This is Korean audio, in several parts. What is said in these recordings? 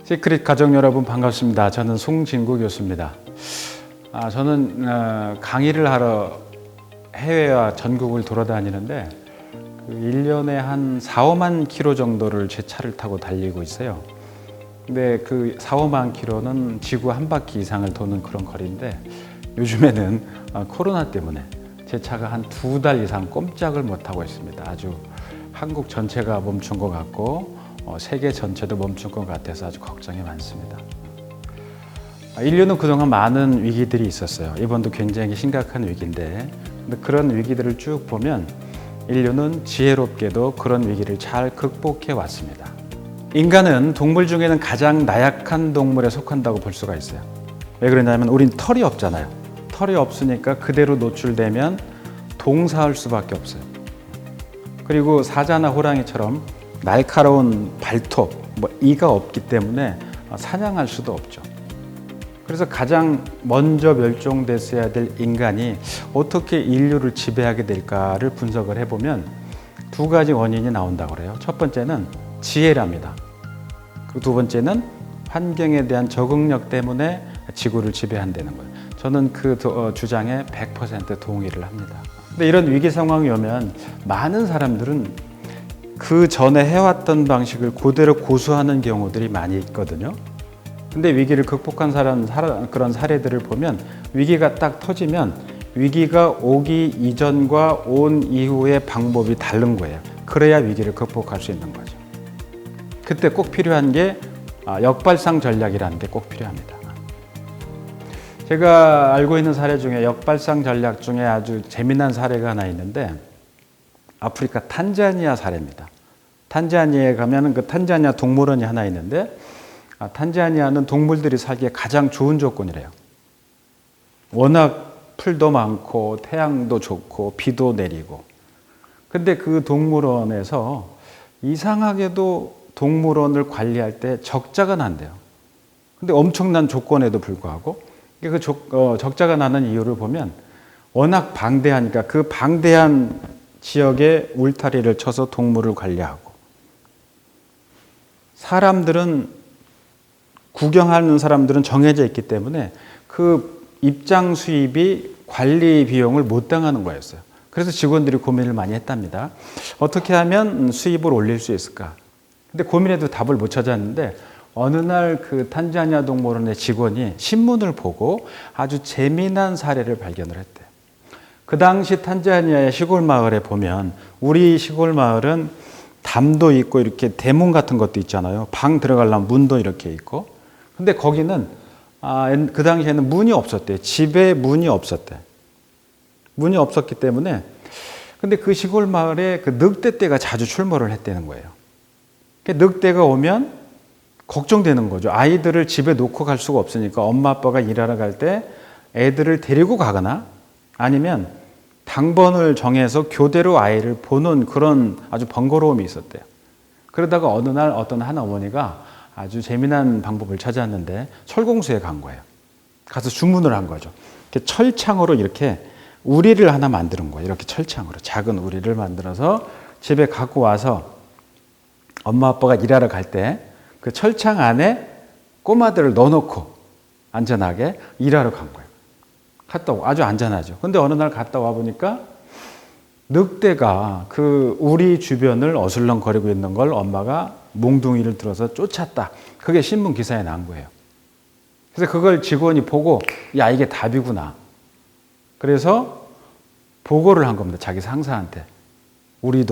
시크릿 가족 여러분 반갑습니다. 저는 송진구 교수입니다. 저는 강의를 하러 해외와 전국을 돌아다니는데 1년에 한 4, 5만 킬로 정도를 제 차를 타고 달리고 있어요. 근데 그 4, 5만 킬로는 지구 한 바퀴 이상을 도는 그런 거리인데 요즘에는 코로나 때문에 제 차가 한 2달 이상 꼼짝을 못하고 있습니다. 아주 한국 전체가 멈춘 것 같고 세계 전체도 멈춘 것 같아서 아주 걱정이 많습니다. 인류는 그동안 많은 위기들이 있었어요. 이번도 굉장히 심각한 위기인데 그런 위기들을 쭉 보면 인류는 지혜롭게도 그런 위기를 잘 극복해 왔습니다. 인간은 동물 중에는 가장 나약한 동물에 속한다고 볼 수가 있어요. 왜 그러냐면 우린 털이 없잖아요. 털이 없으니까 그대로 노출되면 동사할 수밖에 없어요. 그리고 사자나 호랑이처럼 날카로운 발톱, 이가 없기 때문에 사냥할 수도 없죠. 그래서 가장 먼저 멸종됐어야 될 인간이 어떻게 인류를 지배하게 될까를 분석을 해보면 2가지 원인이 나온다고 그래요. 첫 번째는 지혜랍니다. 그 두 번째는 환경에 대한 적응력 때문에 지구를 지배한다는 거예요. 저는 그 주장에 100% 동의를 합니다. 근데 이런 위기 상황이 오면 많은 사람들은 그 전에 해왔던 방식을 그대로 고수하는 경우들이 많이 있거든요. 근데 위기를 극복한 그런 사례들을 보면 위기가 딱 터지면 위기가 오기 이전과 온 이후의 방법이 다른 거예요. 그래야 위기를 극복할 수 있는 거죠. 그때 꼭 필요한 게 역발상 전략이라는 게 꼭 필요합니다. 제가 알고 있는 사례 중에 역발상 전략 중에 아주 재미난 사례가 하나 있는데 아프리카 탄자니아 사례입니다. 탄자니아에 가면 그 탄자니아 동물원이 하나 있는데 탄자니아는 동물들이 살기에 가장 좋은 조건이래요. 워낙 풀도 많고 태양도 좋고 비도 내리고. 근데 그 동물원에서 이상하게도 동물원을 관리할 때 적자가 난대요. 근데 엄청난 조건에도 불구하고 그 적자가 나는 이유를 보면 워낙 방대하니까 그 방대한 지역에 울타리를 쳐서 동물을 관리하고 구경하는 사람들은 정해져 있기 때문에 그 입장 수입이 관리 비용을 못 당하는 거였어요. 그래서 직원들이 고민을 많이 했답니다. 어떻게 하면 수입을 올릴 수 있을까? 근데 고민해도 답을 못 찾았는데 어느 날 그 탄자니아 동물원의 직원이 신문을 보고 아주 재미난 사례를 발견을 했대요. 그 당시 탄자니아의 시골 마을에 보면 우리 시골 마을은 담도 있고 이렇게 대문 같은 것도 있잖아요. 방 들어가려면 문도 이렇게 있고. 근데 거기는 그 당시에는 문이 없었대요. 집에 문이 없었대. 문이 없었기 때문에 근데 그 시골 마을에 그 늑대떼가 자주 출몰을 했다는 거예요. 늑대가 오면 걱정되는 거죠. 아이들을 집에 놓고 갈 수가 없으니까 엄마 아빠가 일하러 갈 때 애들을 데리고 가거나 아니면 당번을 정해서 교대로 아이를 보는 그런 아주 번거로움이 있었대요. 그러다가 어느 날 어떤 한 어머니가 아주 재미난 방법을 찾았는데 철공소에 간 거예요. 가서 주문을 한 거죠. 이렇게 철창으로 이렇게 우리를 하나 만드는 거예요. 이렇게 철창으로 작은 우리를 만들어서 집에 갖고 와서 엄마 아빠가 일하러 갈 때 그 철창 안에 꼬마들을 넣어놓고 안전하게 일하러 간 거예요. 갔다 오고 아주 안전하죠. 근데 어느 날 갔다 와 보니까 늑대가 그 우리 주변을 어슬렁거리고 있는 걸 엄마가 몽둥이를 들어서 쫓았다. 그게 신문 기사에 난 거예요. 그래서 그걸 직원이 보고 야 이게 답이구나. 그래서 보고를 한 겁니다. 자기 상사한테. 우리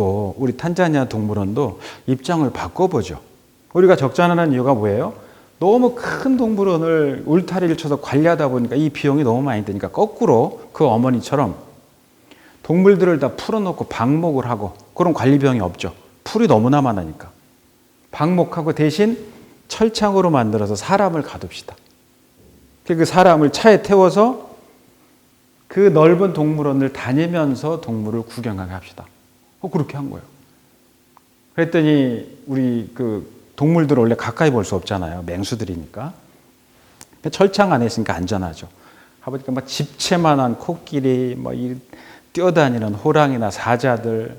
탄자니아 동물원도 입장을 바꿔보죠. 우리가 적자나는 이유가 뭐예요? 너무 큰 동물원을 울타리를 쳐서 관리하다 보니까 이 비용이 너무 많이 드니까 거꾸로 그 어머니처럼 동물들을 다 풀어놓고 방목을 하고 그런 관리 비용이 없죠. 풀이 너무나 많으니까. 방목하고 대신 철창으로 만들어서 사람을 가둡시다. 그 사람을 차에 태워서 그 넓은 동물원을 다니면서 동물을 구경하게 합시다. 그렇게 한 거예요. 그랬더니 우리 동물들을 원래 가까이 볼 수 없잖아요. 맹수들이니까. 철창 안에 있으니까 안전하죠. 가보니까 막 집채만한 코끼리, 뛰어다니는 호랑이나 사자들,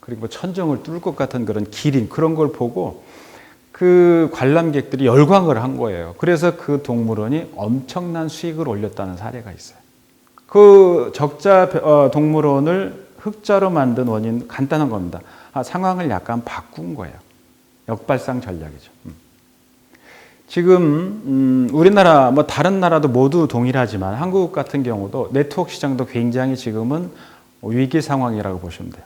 그리고 천정을 뚫을 것 같은 그런 기린, 그런 걸 보고 그 관람객들이 열광을 한 거예요. 그래서 그 동물원이 엄청난 수익을 올렸다는 사례가 있어요. 그 적자 동물원을 흑자로 만든 원인 간단한 겁니다. 상황을 약간 바꾼 거예요. 역발상 전략이죠. 지금 우리나라 뭐 다른 나라도 모두 동일하지만 한국 같은 경우도 네트워크 시장도 굉장히 지금은 위기 상황이라고 보시면 돼요.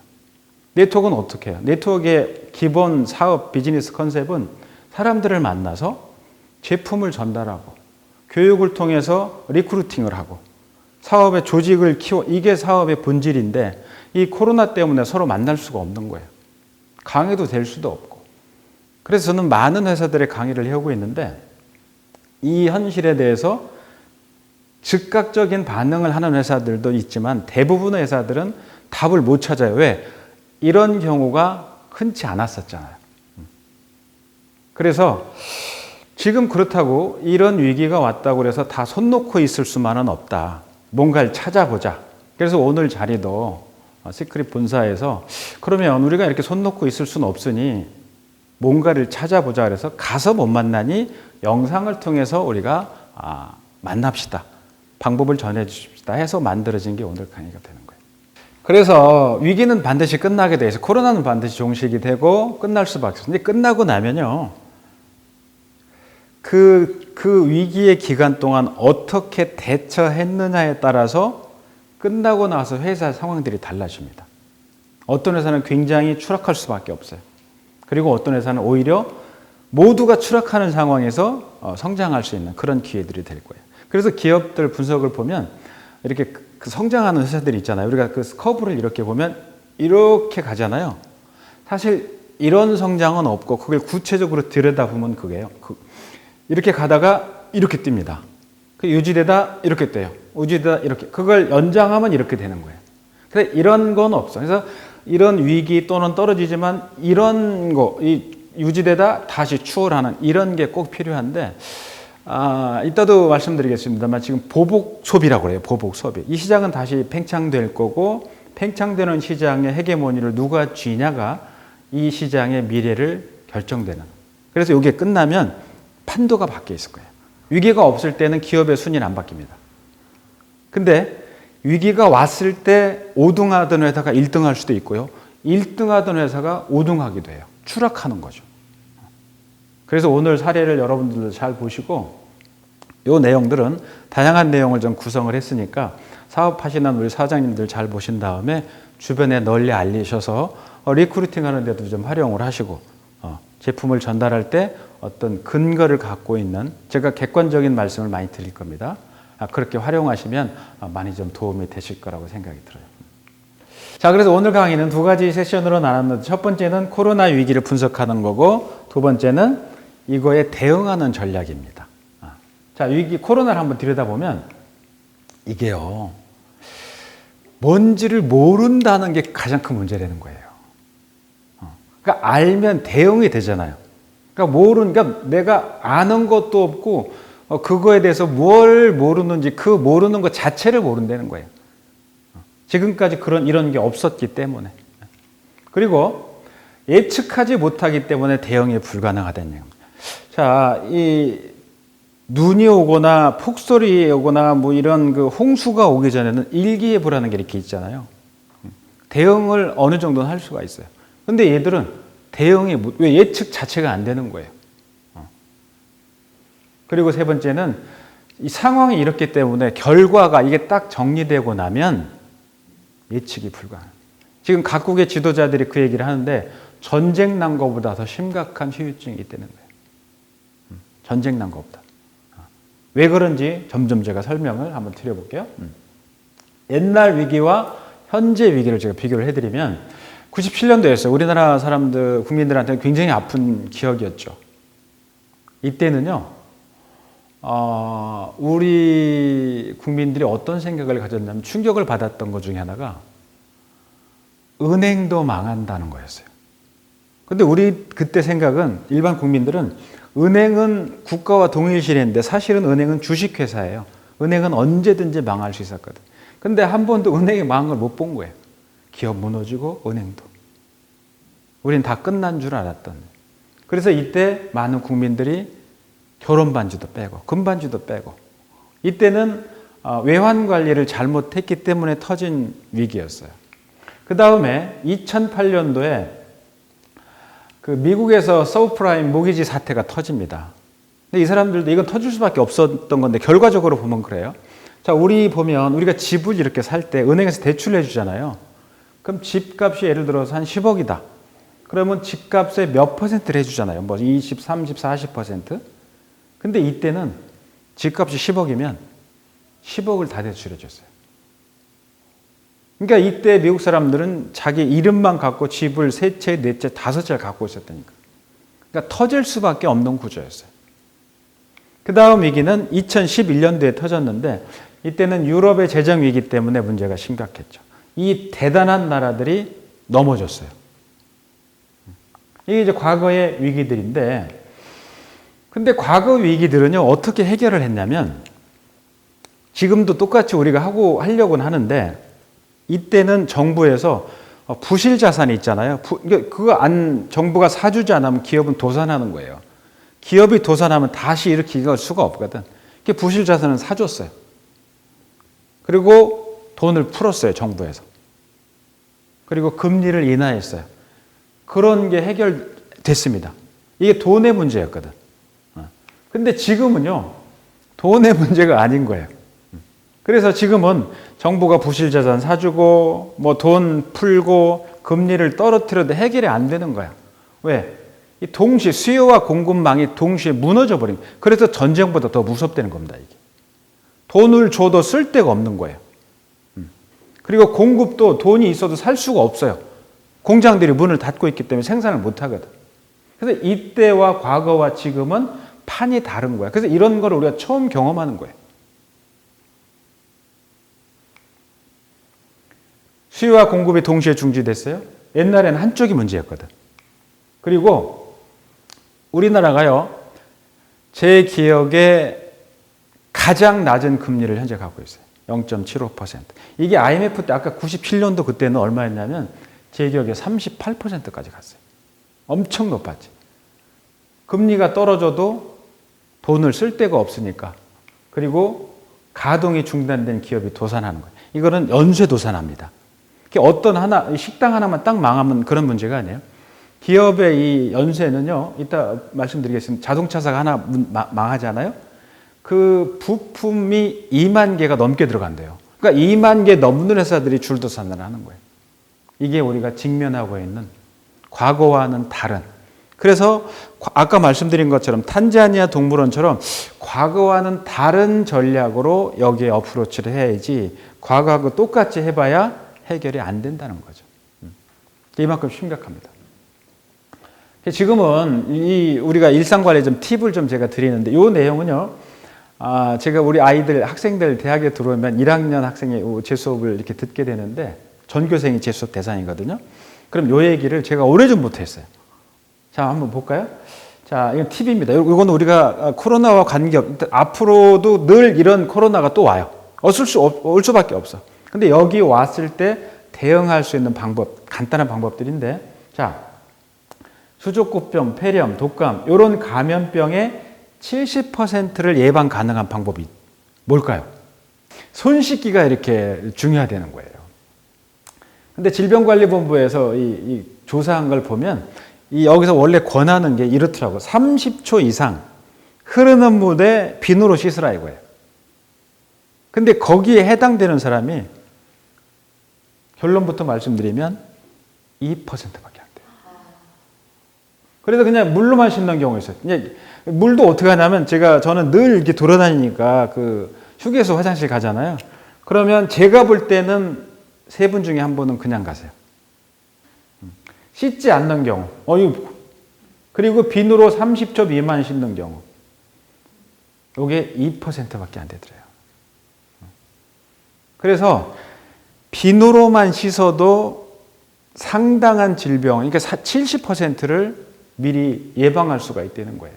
네트워크는 어떻게 해요? 네트워크의 기본 사업 비즈니스 컨셉은 사람들을 만나서 제품을 전달하고 교육을 통해서 리크루팅을 하고 사업의 조직을 키워, 이게 사업의 본질인데 이 코로나 때문에 서로 만날 수가 없는 거예요. 강의도 될 수도 없고. 그래서 저는 많은 회사들의 강의를 해오고 있는데 이 현실에 대해서 즉각적인 반응을 하는 회사들도 있지만 대부분의 회사들은 답을 못 찾아요. 왜? 이런 경우가 흔치 않았었잖아요. 그래서 지금 그렇다고 이런 위기가 왔다고 해서 다 손 놓고 있을 수만은 없다. 뭔가를 찾아보자. 그래서 오늘 자리도 시크릿 본사에서 그러면 우리가 이렇게 손 놓고 있을 수는 없으니 뭔가를 찾아보자. 그래서 가서 못 만나니 영상을 통해서 우리가 만납시다. 방법을 전해 주십시다 해서 만들어진 게 오늘 강의가 되는 거예요. 그래서 위기는 반드시 끝나게 돼 있어요. 코로나는 반드시 종식이 되고 끝날 수밖에 없어요. 근데 끝나고 나면요. 그 위기의 기간 동안 어떻게 대처했느냐에 따라서 끝나고 나서 회사 상황들이 달라집니다. 어떤 회사는 굉장히 추락할 수밖에 없어요. 그리고 어떤 회사는 오히려 모두가 추락하는 상황에서 성장할 수 있는 그런 기회들이 될 거예요. 그래서 기업들 분석을 보면 이렇게 그 성장하는 회사들이 있잖아요. 우리가 그 커브를 이렇게 보면 이렇게 가잖아요. 사실 이런 성장은 없고 그걸 구체적으로 들여다보면 그게요. 이렇게 가다가 이렇게 뜹니다. 유지되다 이렇게 떼요. 유지되다 이렇게. 그걸 연장하면 이렇게 되는 거예요. 근데 이런 건 없어. 그래서 이런 위기 또는 떨어지지만 이런 거, 유지되다 다시 추월하는 이런 게 꼭 필요한데, 이따도 말씀드리겠습니다만 지금 보복 소비라고 그래요. 보복 소비. 이 시장은 다시 팽창될 거고, 팽창되는 시장의 헤게모니를 누가 쥐냐가 이 시장의 미래를 결정되는. 그래서 이게 끝나면 판도가 바뀌어 있을 거예요. 위기가 없을 때는 기업의 순위는 안 바뀝니다. 근데 위기가 왔을 때 5등하던 회사가 1등할 수도 있고요. 1등하던 회사가 5등하기도 해요. 추락하는 거죠. 그래서 오늘 사례를 여러분들도 잘 보시고 이 내용들은 다양한 내용을 좀 구성을 했으니까 사업하시는 우리 사장님들 잘 보신 다음에 주변에 널리 알리셔서 리크루팅 하는 데도 좀 활용을 하시고 제품을 전달할 때 어떤 근거를 갖고 있는 제가 객관적인 말씀을 많이 드릴 겁니다. 그렇게 활용하시면 많이 좀 도움이 되실 거라고 생각이 들어요. 자, 그래서 오늘 강의는 두 가지 세션으로 나눴는데 첫 번째는 코로나 위기를 분석하는 거고 두 번째는 이거에 대응하는 전략입니다. 자, 위기 코로나를 한번 들여다보면 이게요. 뭔지를 모른다는 게 가장 큰 문제라는 거예요. 그러니까 알면 대응이 되잖아요. 그러니까 내가 아는 것도 없고 그거에 대해서 뭘 모르는지 그 모르는 것 자체를 모른다는 거예요. 지금까지 이런 게 없었기 때문에. 그리고 예측하지 못하기 때문에 대응이 불가능하다는 얘기입니다. 자, 이 눈이 오거나 폭설이 오거나 뭐 이런 그 홍수가 오기 전에는 일기예보라는 게 이렇게 있잖아요. 대응을 어느 정도는 할 수가 있어요. 근데 얘들은 왜 예측 자체가 안 되는 거예요. 그리고 세 번째는 이 상황이 이렇기 때문에 결과가 이게 딱 정리되고 나면 예측이 불가능해요. 지금 각국의 지도자들이 그 얘기를 하는데 전쟁 난 것보다 더 심각한 후유증이 있다는 거예요. 전쟁 난 것보다. 왜 그런지 점점 제가 설명을 한번 드려볼게요. 옛날 위기와 현재 위기를 제가 비교를 해드리면 97년도였어요. 우리나라 국민들한테 굉장히 아픈 기억이었죠. 이때는요, 우리 국민들이 어떤 생각을 가졌냐면 충격을 받았던 것 중에 하나가 은행도 망한다는 거였어요. 근데 우리 그때 생각은 일반 국민들은 은행은 국가와 동일시했는데 사실은 은행은 주식회사예요. 은행은 언제든지 망할 수 있었거든. 근데 한 번도 은행이 망한 걸 못 본 거예요. 기업 무너지고 은행도. 우린 다 끝난 줄 알았던. 그래서 이때 많은 국민들이 결혼 반지도 빼고 금반지도 빼고 이때는 외환 관리를 잘못했기 때문에 터진 위기였어요. 그 다음에 2008년도에 그 미국에서 서브프라임 모기지 사태가 터집니다. 근데 이 사람들도 이건 터질 수밖에 없었던 건데 결과적으로 보면 그래요. 자, 우리가 집을 이렇게 살 때 은행에서 대출을 해주잖아요. 그럼 집값이 예를 들어서 한 10억이다. 그러면 집값의 몇 퍼센트를 해주잖아요. 뭐 20, 30, 40%. 근데 이때는 집값이 10억이면 10억을 다 대출해 줬어요. 그러니까 이때 미국 사람들은 자기 이름만 갖고 집을 세 채, 네 채, 다섯 채를 갖고 있었다니까. 그러니까 터질 수밖에 없는 구조였어요. 그 다음 위기는 2011년도에 터졌는데 이때는 유럽의 재정 위기 때문에 문제가 심각했죠. 이 대단한 나라들이 넘어졌어요. 이게 이제 과거의 위기들인데 근데 과거 위기들은요, 어떻게 해결을 했냐면 지금도 똑같이 우리가 하려고는 하는데 이때는 정부에서 부실 자산이 있잖아요. 정부가 사주지 않으면 기업은 도산하는 거예요. 기업이 도산하면 다시 일으키기가 수가 없거든. 부실 자산은 사줬어요. 그리고 돈을 풀었어요, 정부에서. 그리고 금리를 인하했어요. 그런 게 해결됐습니다. 이게 돈의 문제였거든. 근데 지금은요, 돈의 문제가 아닌 거예요. 그래서 지금은 정부가 부실 자산 사주고, 뭐 돈 풀고, 금리를 떨어뜨려도 해결이 안 되는 거야. 왜? 이 동시에 수요와 공급망이 동시에 무너져 버린 거예요. 그래서 전쟁보다 더 무섭다는 겁니다, 이게. 돈을 줘도 쓸 데가 없는 거예요. 그리고 공급도 돈이 있어도 살 수가 없어요. 공장들이 문을 닫고 있기 때문에 생산을 못 하거든. 그래서 이때와 과거와 지금은 판이 다른 거야. 그래서 이런 걸 우리가 처음 경험하는 거예요. 수요와 공급이 동시에 중지됐어요. 옛날에는 한쪽이 문제였거든. 그리고 우리나라가요, 제 기억에 가장 낮은 금리를 현재 갖고 있어요. 0.75%. 이게 IMF 때 아까 97년도 그때는 얼마였냐면 제 기억에 38%까지 갔어요. 엄청 높았지. 금리가 떨어져도 돈을 쓸 데가 없으니까. 그리고 가동이 중단된 기업이 도산하는 거예요. 이거는 연쇄 도산합니다. 식당 하나만 딱 망하면 그런 문제가 아니에요. 기업의 이 연쇄는요, 이따 말씀드리겠습니다. 자동차사가 하나 망하잖아요. 그 부품이 2만 개가 넘게 들어간대요. 그러니까 2만 개 넘는 회사들이 줄도산을 하는 거예요. 이게 우리가 직면하고 있는 과거와는 다른. 그래서 아까 말씀드린 것처럼 탄자니아 동물원처럼 과거와는 다른 전략으로 여기에 어프로치를 해야지 과거하고 똑같이 해봐야 해결이 안 된다는 거죠. 이만큼 심각합니다. 지금은 우리가 일상관리에 좀 팁을 좀 제가 드리는데 이 내용은요, 제가 우리 아이들, 학생들 대학에 들어오면 1학년 학생이 제 수업을 이렇게 듣게 되는데 전교생이 제 수업 대상이거든요. 그럼 이 얘기를 제가 오래전부터 했어요. 자, 한번 볼까요? 자, 이건 팁입니다. 이건 우리가 코로나와 관계없, 앞으로도 늘 이런 코로나가 또 와요. 올 수밖에 없어. 근데 여기 왔을 때 대응할 수 있는 방법, 간단한 방법들인데, 자, 수족구병, 폐렴, 독감, 이런 감염병의 70%를 예방 가능한 방법이 뭘까요? 손 씻기가 이렇게 중요하다는 거예요. 근데 질병관리본부에서 이 조사한 걸 보면 여기서 원래 권하는 게 이렇더라고. 30초 이상 흐르는 물에 비누로 씻으라 이거예요. 근데 거기에 해당되는 사람이 결론부터 말씀드리면 2%밖에 안 돼요. 그래서 그냥 물로만 씻는 경우가 있어요. 물도 어떻게 하냐면 저는 늘 이렇게 돌아다니니까 그 휴게소 화장실 가잖아요. 그러면 제가 볼 때는 세 분 중에 한 분은 그냥 가세요. 씻지 않는 경우. 그리고 비누로 30초 미만 씻는 경우. 이게 2%밖에 안 되더래요. 그래서 비누로만 씻어도 상당한 질병, 그러니까 70%를 미리 예방할 수가 있다는 거예요.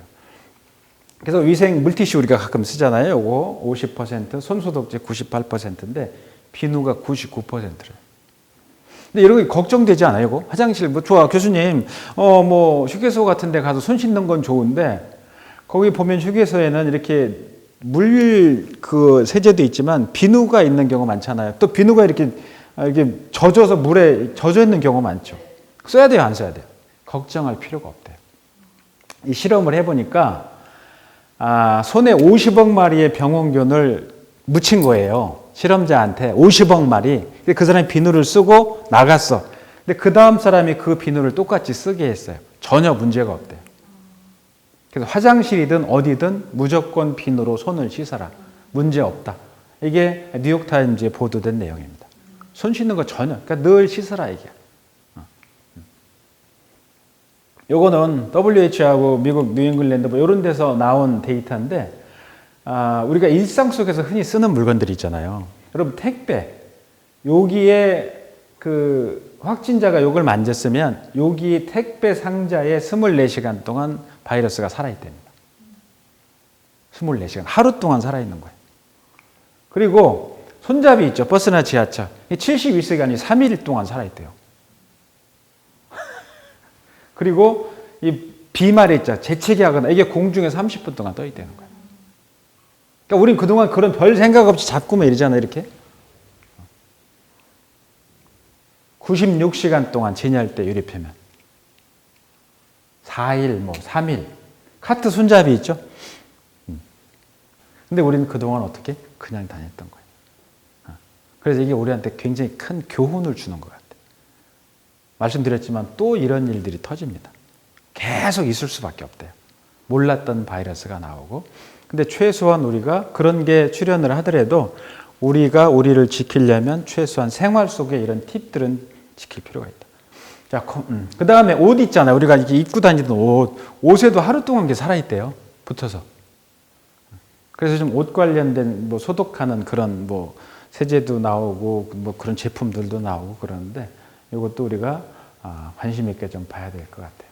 그래서 위생 물티슈 우리가 가끔 쓰잖아요. 요거 50%, 손소독제 98%인데 비누가 99%래요. 근데 이런 거 걱정되지 않아요? 이거? 화장실 뭐 좋아 교수님 뭐 휴게소 같은 데 가서 손 씻는 건 좋은데 거기 보면 휴게소에는 이렇게 물 그 세제도 있지만 비누가 있는 경우 많잖아요. 또 비누가 이렇게 젖어서 물에 젖어 있는 경우 많죠. 써야 돼요, 안 써야 돼요? 걱정할 필요가 없대요. 이 실험을 해보니까 손에 50억 마리의 병원균을 묻힌 거예요. 실험자한테 50억 마리. 그 사람이 비누를 쓰고 나갔어. 근데 그 다음 사람이 그 비누를 똑같이 쓰게 했어요. 전혀 문제가 없대요. 그래서 화장실이든 어디든 무조건 비누로 손을 씻어라. 문제 없다. 이게 뉴욕타임즈에 보도된 내용입니다. 손 씻는 거 전혀. 그러니까 늘 씻어라 이게. 요거는 WHO하고 미국 뉴잉글랜드 뭐 이런 데서 나온 데이터인데 우리가 일상 속에서 흔히 쓰는 물건들이 있잖아요. 여러분 택배 여기에 그 확진자가 요걸 만졌으면 여기 택배 상자에 24시간 동안 바이러스가 살아있답니다. 24시간 하루 동안 살아있는 거예요. 그리고 손잡이 있죠. 버스나 지하철 72시간이 3일 동안 살아있대요. 그리고 이 비말이 있죠. 재채기 하거나 이게 공중에 30분 동안 떠 있다는 거예요. 그러니까 우린 그동안 그런 별 생각 없이 잡고만 이러잖아요. 이렇게. 96시간 동안 진열할 때 유리표면 4일, 뭐 3일 카트 손잡이 있죠. 근데 우리는 그동안 어떻게? 그냥 다녔던 거예요. 그래서 이게 우리한테 굉장히 큰 교훈을 주는 것 같아요. 말씀드렸지만 또 이런 일들이 터집니다. 계속 있을 수밖에 없대요. 몰랐던 바이러스가 나오고. 근데 최소한 우리가 그런 게 출현을 하더라도 우리가 우리를 지키려면 최소한 생활 속에 이런 팁들은 지킬 필요가 있다. 자, 그 다음에 옷 있잖아요. 우리가 이렇게 입고 다니던 옷에도 하루 동안 게 살아있대요. 붙어서. 그래서 좀 옷 관련된 뭐 소독하는 그런 뭐 세제도 나오고 뭐 그런 제품들도 나오고 그러는데 이것도 우리가 관심 있게 좀 봐야 될 것 같아요.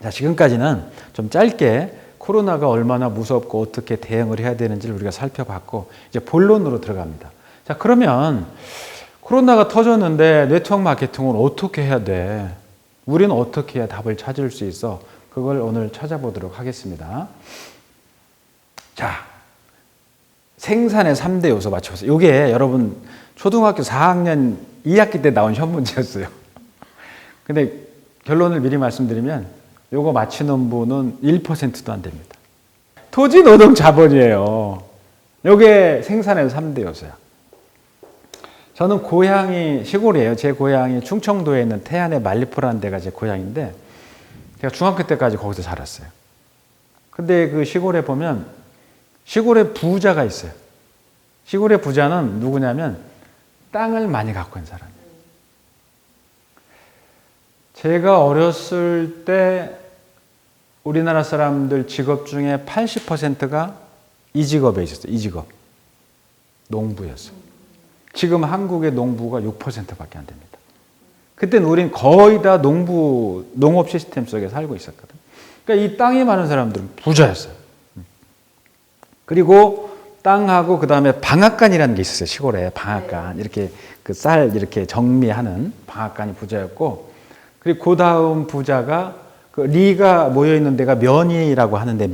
자, 지금까지는 좀 짧게 코로나가 얼마나 무섭고 어떻게 대응을 해야 되는지를 우리가 살펴봤고 이제 본론으로 들어갑니다. 자, 그러면 코로나가 터졌는데 네트워크 마케팅은 어떻게 해야 돼? 우리는 어떻게 해야 답을 찾을 수 있어? 그걸 오늘 찾아보도록 하겠습니다. 자, 생산의 3대 요소 맞춰보세요. 이게 여러분 초등학교 4학년 2학기 때 나온 시험 문제였어요. 근데 결론을 미리 말씀드리면 요거 맞히는 분은 1%도 안 됩니다. 토지, 노동, 자본이에요. 요게 생산의 3대 요소야. 저는 고향이 시골이에요. 제 고향이 충청도에 있는 태안의 말리포라는 데가 제 고향인데 제가 중학교 때까지 거기서 살았어요. 근데 그 시골에 보면 시골에 부자가 있어요. 시골의 부자는 누구냐면 땅을 많이 갖고 있는 사람이에요. 제가 어렸을 때 우리나라 사람들 직업 중에 80%가 이 직업에 있었어요. 이 직업. 농부였어요. 지금 한국의 농부가 6%밖에 안 됩니다. 그때는 우린 거의 다 농업 시스템 속에 살고 있었거든. 그러니까 이 땅이 많은 사람들은 부자였어요. 그리고 땅하고 그 다음에 방앗간이라는 게 있었어요. 시골에 방앗간. 이렇게 그 쌀 이렇게 정리하는 방앗간이 부자였고, 그리고 그 다음 부자가 그 리가 모여 있는 데가 면이라고 하는데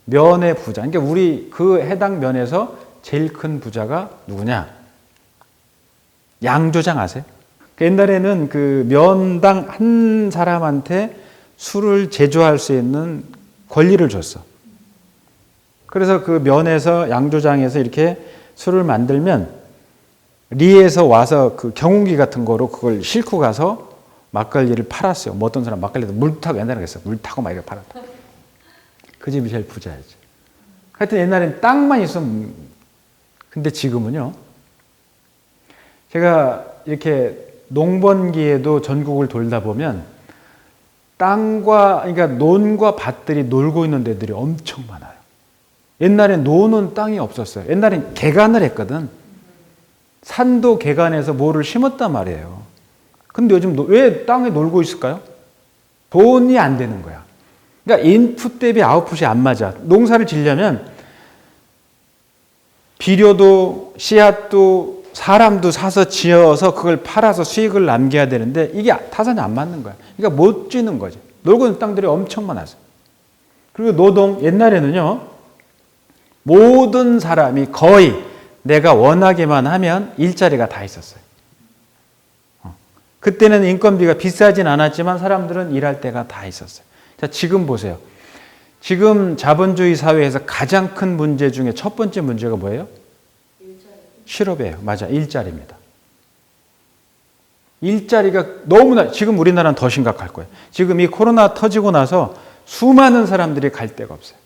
면의 부자. 그러니까 우리 그 해당 면에서 제일 큰 부자가 누구냐? 양조장 아세요? 옛날에는 그 면당 한 사람한테 술을 제조할 수 있는 권리를 줬어. 그래서 그 면에서 양조장에서 이렇게 술을 만들면 리에서 와서 그 경운기 같은 거로 그걸 싣고 가서 막걸리를 팔았어요. 뭐 어떤 사람 막걸리도 물 타고 옛날에 그랬어요. 물 타고 막 이렇게 팔았다. 그 집이 제일 부자였지. 하여튼 옛날엔 땅만 있으면. 근데 지금은요. 제가 이렇게 농번기에도 전국을 돌다 보면 땅과, 그러니까 논과 밭들이 놀고 있는 데들이 엄청 많아요. 옛날엔 노는 땅이 없었어요. 옛날엔 개간을 했거든. 산도 개간해서 뭐를 심었단 말이에요. 근데 요즘 왜 땅에 놀고 있을까요? 돈이 안 되는 거야. 그러니까 인풋 대비 아웃풋이 안 맞아. 농사를 지려면 비료도 씨앗도 사람도 사서 지어서 그걸 팔아서 수익을 남겨야 되는데 이게 타산이 안 맞는 거야. 그러니까 못 지는 거지. 놀고 있는 땅들이 엄청 많아서. 그리고 노동, 옛날에는요, 모든 사람이 거의 내가 원하기만 하면 일자리가 다 있었어요. 그때는 인건비가 비싸진 않았지만 사람들은 일할 때가 다 있었어요. 자, 지금 보세요. 지금 자본주의 사회에서 가장 큰 문제 중에 첫 번째 문제가 뭐예요? 실업이에요. 맞아, 일자리입니다. 일자리가 너무나, 지금 우리나라는 더 심각할 거예요. 지금 이 코로나 터지고 나서 수많은 사람들이 갈 데가 없어요.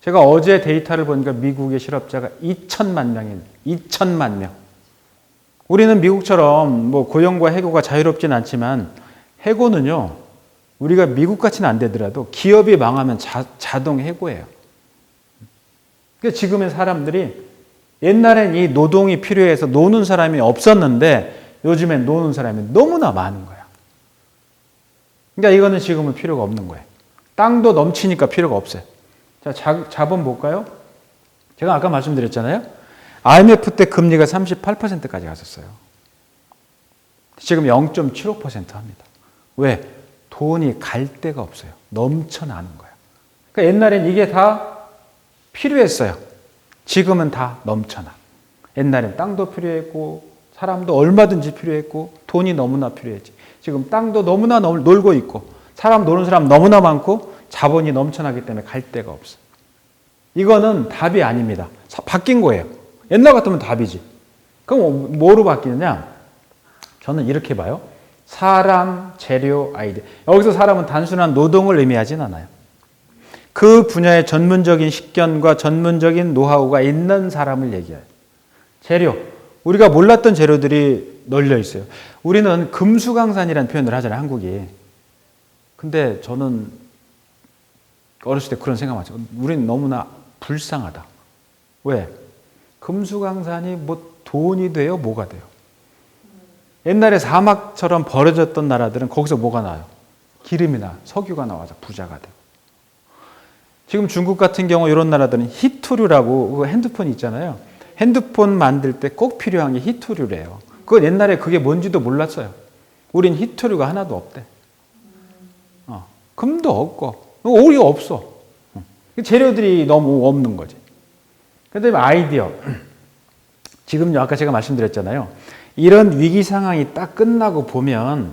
제가 어제 데이터를 보니까 미국의 실업자가 2천만 명입니다. 2천만 명. 우리는 미국처럼 뭐 고용과 해고가 자유롭진 않지만 해고는요, 우리가 미국같이는 안 되더라도 기업이 망하면 자동 해고예요. 그러니까 지금의 사람들이 옛날엔 이 노동이 필요해서 노는 사람이 없었는데 요즘엔 노는 사람이 너무나 많은 거야. 그러니까 이거는 지금은 필요가 없는 거예요. 땅도 넘치니까 필요가 없어요. 자, 자본 볼까요? 제가 아까 말씀드렸잖아요. IMF 때 금리가 38%까지 갔었어요. 지금 0.75% 합니다. 왜? 돈이 갈 데가 없어요. 넘쳐나는 거예요. 그러니까 옛날엔 이게 다 필요했어요. 지금은 다 넘쳐나. 옛날엔 땅도 필요했고 사람도 얼마든지 필요했고 돈이 너무나 필요했지. 지금 땅도 너무나 놀고 있고 사람 노는 사람 너무나 많고 자본이 넘쳐나기 때문에 갈 데가 없어. 이거는 답이 아닙니다. 바뀐 거예요. 옛날 같으면 답이지. 그럼 뭐로 바뀌느냐? 저는 이렇게 봐요. 사람, 재료, 아이디어. 여기서 사람은 단순한 노동을 의미하진 않아요. 그 분야의 전문적인 식견과 전문적인 노하우가 있는 사람을 얘기해요. 재료. 우리가 몰랐던 재료들이 널려 있어요. 우리는 금수강산이라는 표현을 하잖아요, 한국이. 근데 저는 어렸을 때 그런 생각 많죠. 우리는 너무나 불쌍하다. 왜? 금수강산이 뭐 돈이 돼요? 뭐가 돼요? 옛날에 사막처럼 벌어졌던 나라들은 거기서 뭐가 나요? 기름이 나, 석유가 나와서 부자가 돼요. 지금 중국 같은 경우 이런 나라들은 히토류라고 핸드폰 있잖아요. 핸드폰 만들 때 꼭 필요한 게 히토류래요. 그건 옛날에 그게 뭔지도 몰랐어요. 우린 히토류가 하나도 없대. 금도 없고 오리가 없어. 재료들이 너무 없는 거지. 그다음에 아이디어. 지금 아까 제가 말씀드렸잖아요. 이런 위기 상황이 딱 끝나고 보면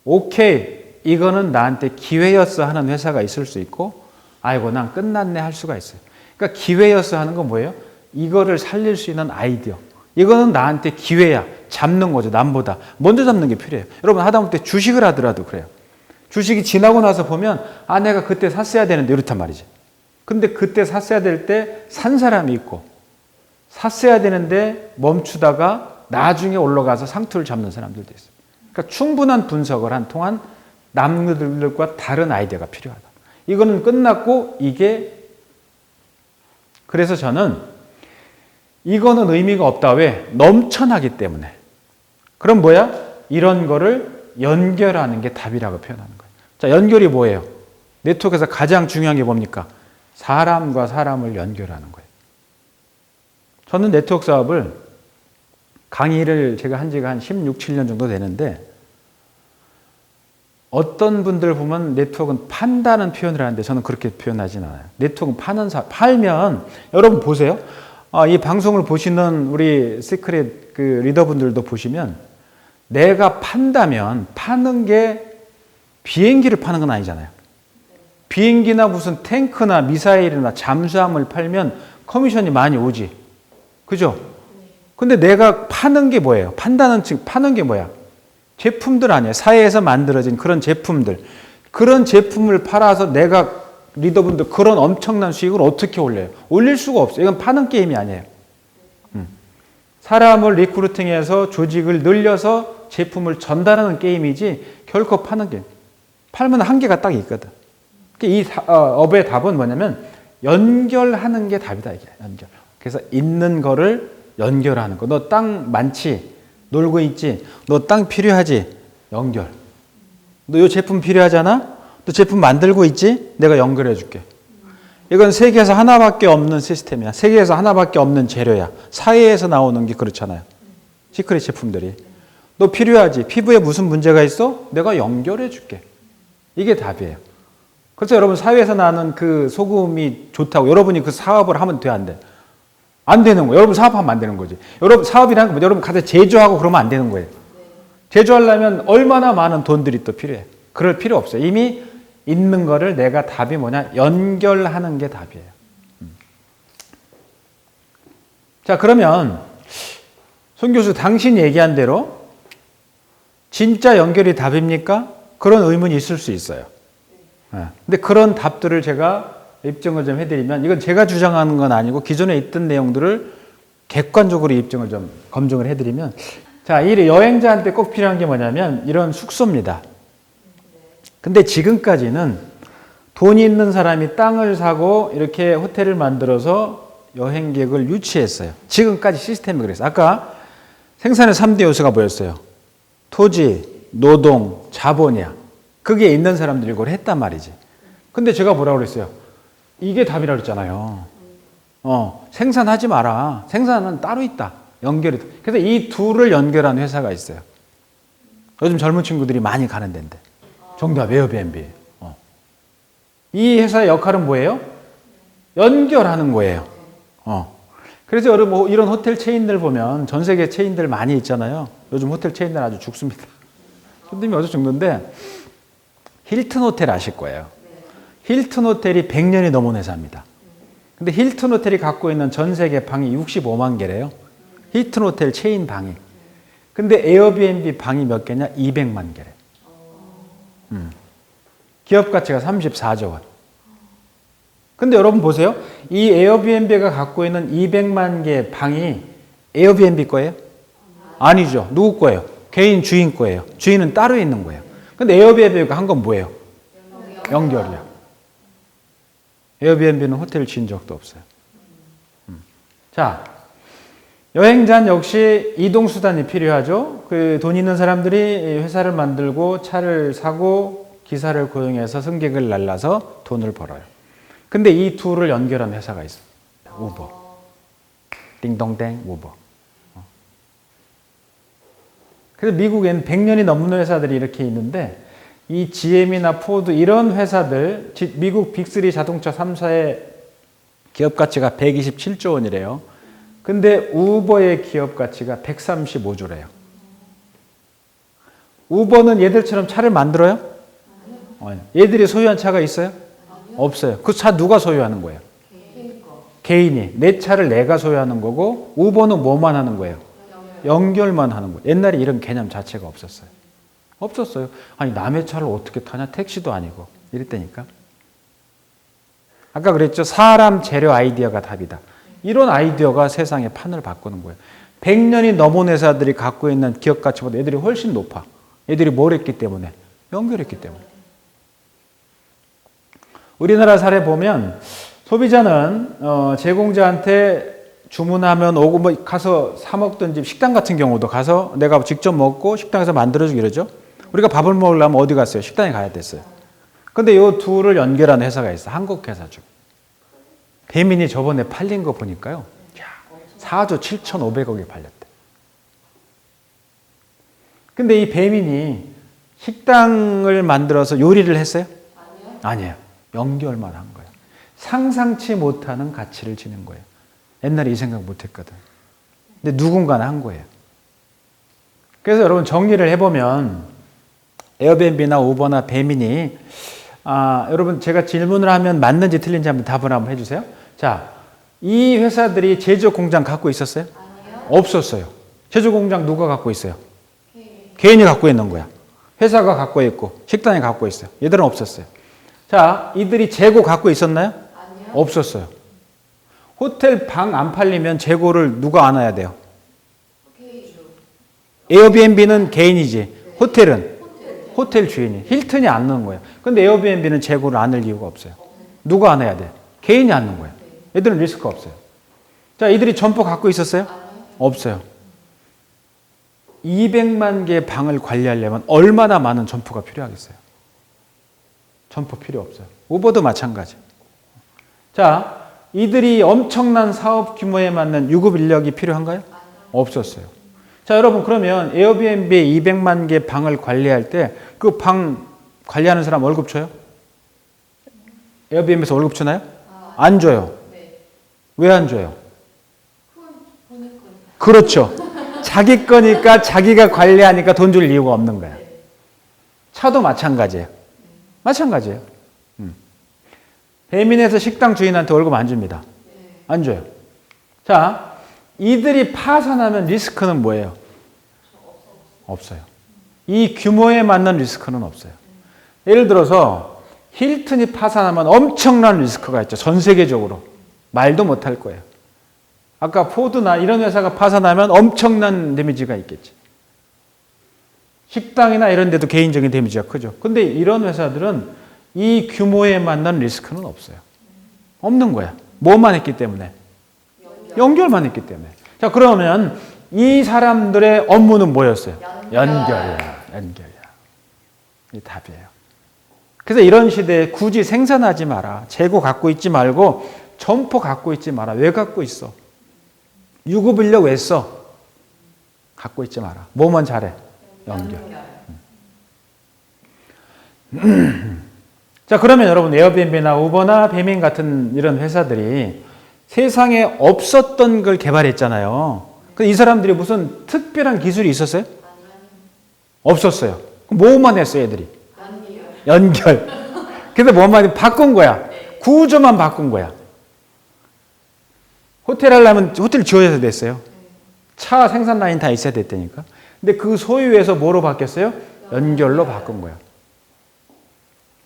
오케이, 이거는 나한테 기회였어 하는 회사가 있을 수 있고 아이고 난 끝났네 할 수가 있어요. 그러니까 기회였어 하는 건 뭐예요? 이거를 살릴 수 있는 아이디어. 이거는 나한테 기회야. 잡는 거죠. 남보다. 먼저 잡는 게 필요해요. 여러분 하다못해 주식을 하더라도 그래요. 주식이 지나고 나서 보면 내가 그때 샀어야 되는데 이렇단 말이지. 근데 그때 샀어야 될 때 산 사람이 있고 샀어야 되는데 멈추다가 나중에 올라가서 상투를 잡는 사람들도 있어요. 그러니까 충분한 분석을 한 통한 남들과 다른 아이디어가 필요하다. 이거는 끝났고 이게 그래서 저는 이거는 의미가 없다. 왜? 넘쳐나기 때문에. 그럼 뭐야? 이런 거를 연결하는 게 답이라고 표현하는 거예요. 자, 연결이 뭐예요? 네트워크에서 가장 중요한 게 뭡니까? 사람과 사람을 연결하는 거예요. 저는 네트워크 사업을 강의를 제가 한 지가 한 16, 17년 정도 되는데 어떤 분들 보면 네트워크는 판다는 표현을 하는데 저는 그렇게 표현하진 않아요. 네트워크는 팔면 여러분 보세요. 이 방송을 보시는 우리 시크릿 그 리더분들도 보시면 내가 판다면 파는 게 비행기를 파는 건 아니잖아요. 비행기나 무슨 탱크나 미사일이나 잠수함을 팔면 커미션이 많이 오지. 그죠? 근데 내가 파는 게 뭐예요? 판다는 즉 파는 게 뭐야? 제품들 아니에요. 사회에서 만들어진 그런 제품들. 그런 제품을 팔아서 내가 리더분들 그런 엄청난 수익을 어떻게 올려요? 올릴 수가 없어요. 이건 파는 게임이 아니에요. 사람을 리크루팅해서 조직을 늘려서 제품을 전달하는 게임이지 결코 파는 게임. 팔면 한계가 딱 있거든. 이 업의 답은 뭐냐면 연결하는 게 답이다. 이게 연결. 그래서 있는 거를 연결하는 거. 너 땅 많지? 놀고 있지? 너 땅 필요하지? 연결. 너 이 제품 필요하잖아? 너 제품 만들고 있지? 내가 연결해 줄게. 이건 세계에서 하나밖에 없는 시스템이야. 세계에서 하나밖에 없는 재료야. 사회에서 나오는 게 그렇잖아요. 시크릿 제품들이. 너 필요하지? 피부에 무슨 문제가 있어? 내가 연결해 줄게. 이게 답이에요. 그래서 여러분 사회에서 나는 그 소금이 좋다고 여러분이 그 사업을 하면 돼, 안 돼? 안 되는 거예요. 여러분 사업하면 안 되는 거지. 여러분 사업이라는 건 여러분 가서 제조하고 그러면 안 되는 거예요. 제조하려면 얼마나 많은 돈들이 또 필요해. 그럴 필요 없어요. 이미 있는 거를 내가 답이 뭐냐? 연결하는 게 답이에요. 자, 그러면 손 교수 당신 얘기한 대로 진짜 연결이 답입니까? 그런 의문이 있을 수 있어요. 근데 그런 답들을 제가 입증을 좀 해드리면 이건 제가 주장하는 건 아니고 기존에 있던 내용들을 객관적으로 입증을 좀 검증을 해드리면 자, 이 여행자한테 꼭 필요한 게 뭐냐면 이런 숙소입니다. 근데 지금까지는 돈이 있는 사람이 땅을 사고 이렇게 호텔을 만들어서 여행객을 유치했어요. 지금까지 시스템이 그랬어요. 아까 생산의 3대 요소가 뭐였어요? 토지, 노동, 자본이야. 그게 있는 사람들이 이걸 했단 말이지. 근데 제가 뭐라고 그랬어요? 이게 답이라고 그랬잖아요. 생산하지 마라. 생산은 따로 있다. 연결이. 그래서 이 둘을 연결한 회사가 있어요. 요즘 젊은 친구들이 많이 가는 데인데. 정답, 에어비앤비. 이 회사의 역할은 뭐예요? 연결하는 거예요. 그래서 여러분 이런 호텔 체인들 보면 전 세계 체인들 많이 있잖아요. 요즘 호텔 체인들 아주 죽습니다. 손님이 어서 죽는데 힐튼 호텔 아실 거예요. 힐튼 호텔이 100년이 넘은 회사입니다. 근데 힐튼 호텔이 갖고 있는 전 세계 방이 65만 개래요. 힐튼 호텔 체인 방이. 근데 에어비앤비 방이 몇 개냐? 200만 개래. 기업 가치가 34조 원. 근데 여러분 보세요. 이 에어비앤비가 갖고 있는 200만 개 방이 에어비앤비 거예요? 아니죠. 누구 거예요? 개인 주인 거예요. 주인은 따로 있는 거예요. 근데 에어비앤비가 한 건 뭐예요? 연결이야. 에어비앤비는 호텔을 지은 적도 없어요. 자, 여행자는 역시 이동수단이 필요하죠. 그 돈 있는 사람들이 회사를 만들고 차를 사고 기사를 고용해서 승객을 날라서 돈을 벌어요. 근데 이 둘을 연결한 회사가 있어요. 우버. 띵동댕 우버. 그래서 미국에는 100년이 넘는 회사들이 이렇게 있는데 이 GM이나 포드 이런 회사들, 미국 빅3 자동차 3사의 기업 가치가 127조 원이래요. 근데 우버의 기업 가치가 135조래요. 우버는 얘들처럼 차를 만들어요? 얘들이 소유한 차가 있어요? 없어요. 그 차 누가 소유하는 거예요? 개인이. 내 차를 내가 소유하는 거고 우버는 뭐만 하는 거예요? 연결만 하는 거예요. 옛날에 이런 개념 자체가 없었어요. 없었어요. 아니 남의 차를 어떻게 타냐? 택시도 아니고 이랬다니까. 아까 그랬죠. 사람 재료 아이디어가 답이다. 이런 아이디어가 세상의 판을 바꾸는 거예요. 100년이 넘은 회사들이 갖고 있는 기업 가치보다 애들이 훨씬 높아. 애들이 뭘 했기 때문에? 연결했기 때문에. 우리나라 사례 보면 소비자는 제공자한테 주문하면 오고 뭐 가서 사 먹던 집 식당 같은 경우도 가서 내가 직접 먹고 식당에서 만들어주고 이러죠. 우리가 밥을 먹으려면 어디 갔어요? 식당에 가야 됐어요. 근데 이 둘을 연결하는 회사가 있어. 한국 회사죠. 배민이 저번에 팔린 거 보니까요. 4조 7,500억이 팔렸대. 근데 이 배민이 식당을 만들어서 요리를 했어요? 아니에요. 연결만 한 거예요. 상상치 못하는 가치를 지닌 거예요. 옛날에 이 생각 못 했거든. 근데 누군가는 한 거예요. 그래서 여러분 정리를 해보면 에어비앤비나 우버나 배민이 여러분 제가 질문을 하면 맞는지 틀린지 한번 답을 한번 해주세요. 자, 이 회사들이 제조 공장 갖고 있었어요? 아니요. 없었어요. 제조 공장 누가 갖고 있어요? 개인이 갖고 있는 거야. 회사가 갖고 있고 식당이 갖고 있어요. 얘들은 없었어요. 자, 이들이 재고 갖고 있었나요? 아니요. 없었어요. 호텔 방 안 팔리면 재고를 누가 안아야 돼요? 에어비앤비는 개인이지. 호텔은? 호텔 주인이. 힐튼이 안는 거예요. 근데 에어비앤비는 재고를 안을 이유가 없어요. 누가 안아야 돼? 개인이 안는 거예요. 얘들은 리스크가 없어요. 자, 이들이 점포 갖고 있었어요? 없어요. 200만 개의 방을 관리하려면 얼마나 많은 점포가 필요하겠어요? 점포 필요 없어요. 우버도 마찬가지. 자, 이들이 엄청난 사업 규모에 맞는 유급 인력이 필요한가요? 없었어요. 자, 여러분 그러면 에어비앤비의 200만 개 방을 관리할 때 그 방 관리하는 사람 월급 줘요? 에어비앤비에서 월급 주나요? 안 줘요. 왜 안 줘요? 그렇죠. 자기 거니까 자기가 관리하니까 돈 줄 이유가 없는 거야. 차도 마찬가지예요. 마찬가지예요. 배민에서 식당 주인한테 월급 안 줍니다. 안 줘요. 자, 이들이 파산하면 리스크는 뭐예요? 없어요. 이 규모에 맞는 리스크는 없어요. 예를 들어서 힐튼이 파산하면 엄청난 리스크가 있죠. 전 세계적으로. 말도 못할 거예요. 아까 포드나 이런 회사가 파산하면 엄청난 데미지가 있겠지. 식당이나 이런 데도 개인적인 데미지가 크죠. 근데 이런 회사들은 이 규모에 맞는 리스크는 없어요. 없는 거야. 뭐만 했기 때문에? 연결만 했기 때문에. 자, 그러면 이 사람들의 업무는 뭐였어요? 연결이야. 이 답이에요. 그래서 이런 시대에 굳이 생산하지 마라. 재고 갖고 있지 말고 점포 갖고 있지 마라. 왜 갖고 있어? 유급 인력 왜 써? 갖고 있지 마라. 뭐만 잘해? 연결. 자, 그러면 여러분 에어비앤비나 우버나 배민 같은 이런 회사들이 세상에 없었던 걸 개발했잖아요. 이 사람들이 무슨 특별한 기술이 있었어요? 없었어요. 뭐만 했어요, 애들이? 연결. 그래서 뭐만 바꾼 거야. 구조만 바꾼 거야. 호텔 하려면 호텔 지어야 됐어요. 차 생산 라인 다 있어야 됐다니까. 근데 그 소유에서 뭐로 바뀌었어요? 연결로 바꾼 거야.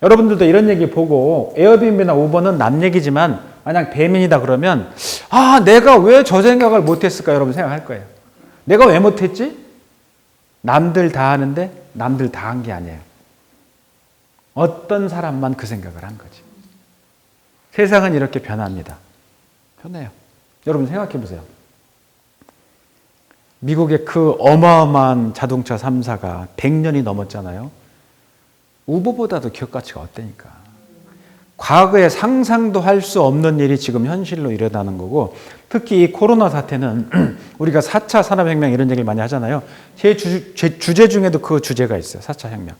여러분들도 이런 얘기 보고 에어비앤비나 우버는 남 얘기지만 만약 배민이다 그러면 아, 내가 왜 저 생각을 못했을까 여러분 생각할 거예요. 내가 왜 못했지? 남들 다 하는데 남들 다 한 게 아니에요. 어떤 사람만 그 생각을 한 거지. 세상은 이렇게 변합니다. 변해요. 여러분 생각해 보세요. 미국의 그 어마어마한 자동차 3사가 100년이 넘었잖아요. 우버보다도 기업 가치가 어때니까. 과거에 상상도 할 수 없는 일이 지금 현실로 일어나는 거고, 특히 이 코로나 사태는 우리가 4차 산업혁명 이런 얘기를 많이 하잖아요. 제 주제 중에도 그 주제가 있어요. 4차 혁명.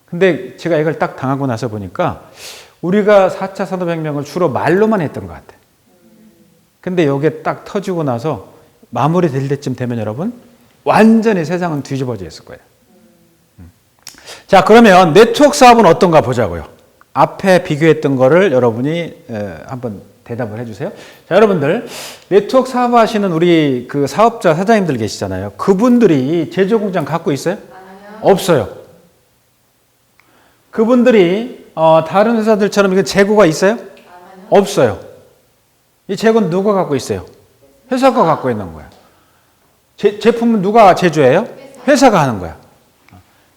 근데 제가 이걸 딱 당하고 나서 보니까 우리가 4차 산업혁명을 주로 말로만 했던 것 같아요. 근데 이게 딱 터지고 나서 마무리될 때쯤 되면 여러분 완전히 세상은 뒤집어져 있을 거예요. 자, 그러면 네트워크 사업은 어떤가 보자고요. 앞에 비교했던 거를 여러분이 한번 대답을 해주세요. 자, 여러분들 네트워크 사업 하시는 우리 그 사업자 사장님들 계시잖아요. 그분들이 제조 공장 갖고 있어요? 없어요. 그분들이 다른 회사들처럼 이거 재고가 있어요? 없어요. 이 재고는 누가 갖고 있어요? 회사가 갖고 있는 거야. 제품은 누가 제조해요? 회사가 하는 거야.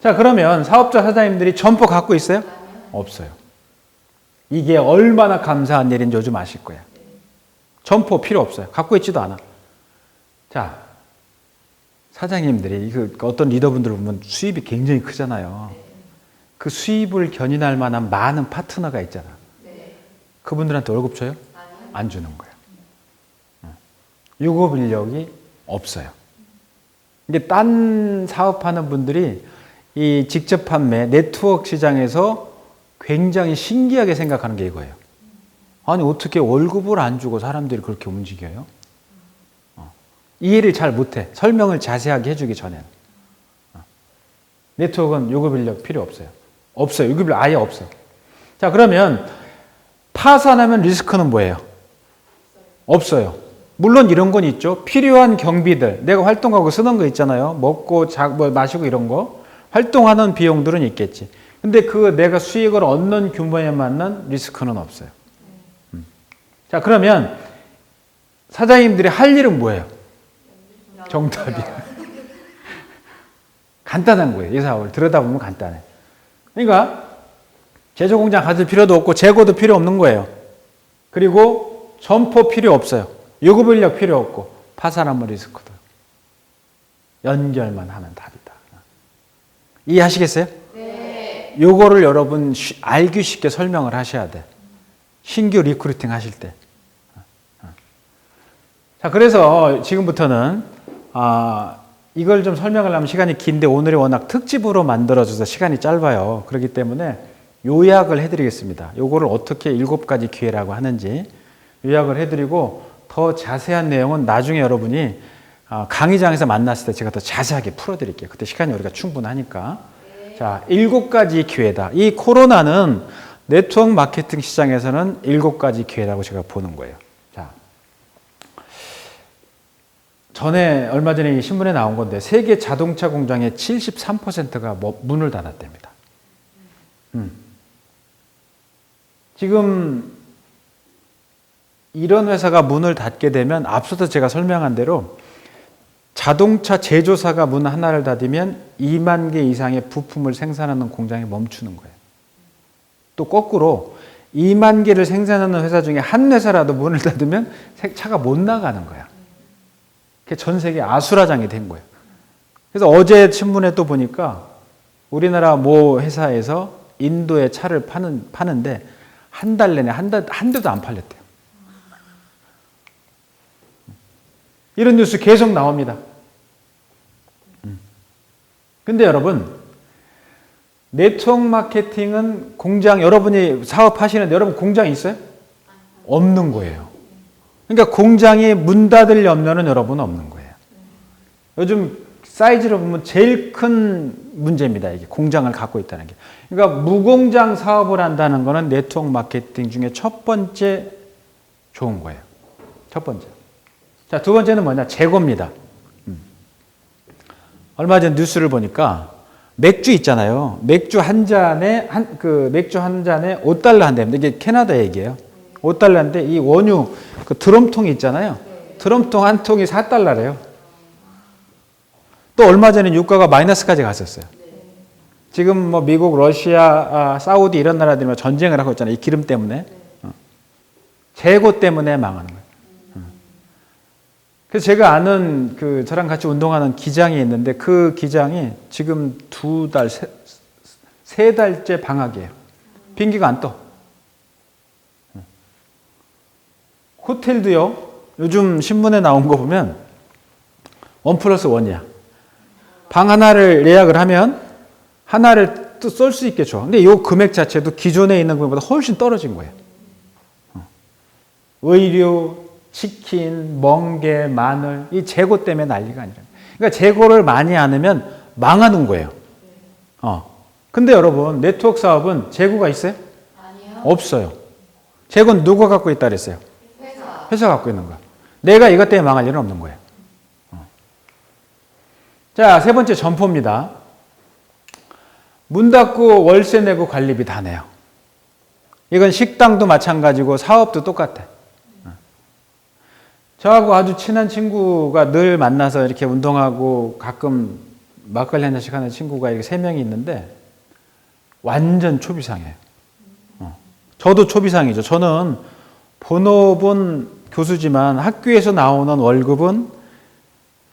자, 그러면 사업자 사장님들이 점포 갖고 있어요? 없어요. 이게 얼마나 감사한 일인지 요즘 아실 거야. 점포 필요 없어요. 갖고 있지도 않아. 자, 사장님들이 어떤 리더분들 보면 수입이 굉장히 크잖아요. 그 수입을 견인할 만한 많은 파트너가 있잖아. 그분들한테 월급 줘요? 안 주는 거야. 유급 인력이 없어요. 이게 딴 사업하는 분들이 이 직접 판매, 네트워크 시장에서 굉장히 신기하게 생각하는 게 이거예요. 아니, 어떻게 월급을 안 주고 사람들이 그렇게 움직여요? 이해를 잘 못해. 설명을 자세하게 해주기 전에는. 네트워크는 유급 인력 필요 없어요. 없어요. 유급 인력 아예 없어요. 자, 그러면 파산하면 리스크는 뭐예요? 없어요. 물론 이런 건 있죠. 필요한 경비들, 내가 활동하고 쓰는 거 있잖아요. 먹고 마시고 이런 거. 활동하는 비용들은 있겠지. 근데 내가 수익을 얻는 규모에 맞는 리스크는 없어요. 자, 그러면 사장님들이 할 일은 뭐예요? 정답이에요. 간단한 거예요. 이 사업을 들여다보면 간단해. 그러니까 제조 공장 가질 필요도 없고 재고도 필요 없는 거예요. 그리고 점포 필요 없어요. 유급 인력 필요 없고 파산하면 리스크도. 연결만 하면 답이다. 이해하시겠어요? 네. 요거를 여러분 알기 쉽게 설명을 하셔야 돼. 신규 리크루팅 하실 때. 자, 그래서 지금부터는 이걸 좀 설명하려면 시간이 긴데 오늘이 워낙 특집으로 만들어져서 시간이 짧아요. 그렇기 때문에 요약을 해드리겠습니다. 요거를 어떻게 7가지 기회라고 하는지 요약을 해드리고 더 자세한 내용은 나중에 여러분이 강의장에서 만났을 때 제가 더 자세하게 풀어드릴게요. 그때 시간이 우리가 충분하니까. 자, 7가지 기회다. 이 코로나는 네트워크 마케팅 시장에서는 7가지 기회라고 제가 보는 거예요. 자, 얼마 전에 신문에 나온 건데 세계 자동차 공장의 73%가 문을 닫았답니다. 지금 이런 회사가 문을 닫게 되면 앞서서 제가 설명한 대로 자동차 제조사가 문 하나를 닫으면 2만 개 이상의 부품을 생산하는 공장이 멈추는 거예요. 또 거꾸로 2만 개를 생산하는 회사 중에 한 회사라도 문을 닫으면 차가 못 나가는 거야. 그게 전 세계 아수라장이 된 거예요. 그래서 어제 신문에 또 보니까 우리나라 모 회사에서 인도에 차를 파는데 한 달 내내 한 대도 안 팔렸대요. 이런 뉴스 계속 나옵니다. 근데 여러분, 네트워크 마케팅은 공장, 여러분이 사업하시는데 여러분 공장 있어요? 없는 거예요. 그러니까 공장이 문 닫을 염려는 여러분 없는 거예요. 요즘 사이즈로 보면 제일 큰 문제입니다. 이게 공장을 갖고 있다는 게. 그러니까 무공장 사업을 한다는 거는 네트워크 마케팅 중에 첫 번째 좋은 거예요. 첫 번째. 자, 두 번째는 뭐냐? 재고입니다. 얼마 전 뉴스를 보니까 맥주 있잖아요. 맥주 한 잔에 맥주 한 잔에 $5 한답니다. 이게 캐나다 얘기예요. $5인데 이 원유 그 드럼통이 있잖아요. 드럼통 한 통이 $4래요. 또 얼마 전에 유가가 마이너스까지 갔었어요. 지금 뭐 미국, 러시아, 사우디 이런 나라들이 전쟁을 하고 있잖아요. 이 기름 때문에. 재고 때문에 망하는 거예요. 그래서 제가 아는 저랑 같이 운동하는 기장이 있는데 그 기장이 지금 2달, 3달째 방학이에요. 비행기가 안 떠. 호텔도요, 요즘 신문에 나온 거 보면 1+1이야. 방 하나를 예약을 하면 하나를 또 쏠 수 있게 줘. 근데 이 금액 자체도 기존에 있는 금액보다 훨씬 떨어진 거예요. 의류, 치킨, 멍게, 마늘, 이 재고 때문에 난리가 아니라. 그러니까 재고를 많이 안 하면 망하는 거예요. 근데 여러분, 네트워크 사업은 재고가 있어요? 아니요. 없어요. 재고는 누가 갖고 있다 그랬어요? 회사 갖고 있는 거야. 내가 이것 때문에 망할 일은 없는 거예요. 자, 세 번째 점포입니다. 문 닫고 월세 내고 관리비 다 내요. 이건 식당도 마찬가지고 사업도 똑같아. 저하고 아주 친한 친구가 늘 만나서 이렇게 운동하고 가끔 막걸리 한 잔씩 하는 친구가 이렇게 3명이 있는데 완전 초비상이에요. 저도 초비상이죠. 저는 본업은 교수지만 학교에서 나오는 월급은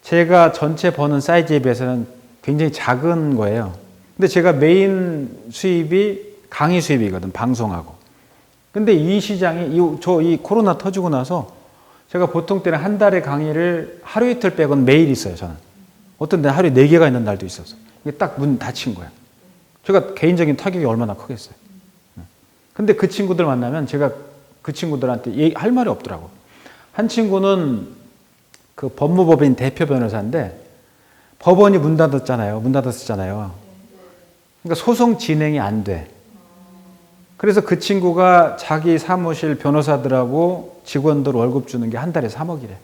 제가 전체 버는 사이즈에 비해서는 굉장히 작은 거예요. 근데 제가 메인 수입이 강의 수입이거든, 방송하고. 근데 이 시장이, 이 코로나 터지고 나서 제가 보통 때는 한 달에 강의를 하루 이틀 빼고는 매일 있어요, 저는. 어떤 데는 하루에 4개가 있는 날도 있었어. 이게 딱 문 닫힌 거야. 제가 개인적인 타격이 얼마나 크겠어요. 근데 그 친구들 만나면 제가 그 친구들한테 할 말이 없더라고. 한 친구는 그 법무법인 대표 변호사인데 법원이 문 닫았잖아요. 그러니까 소송 진행이 안 돼. 그래서 그 친구가 자기 사무실 변호사들하고 직원들 월급 주는 게 한 달에 3억이래.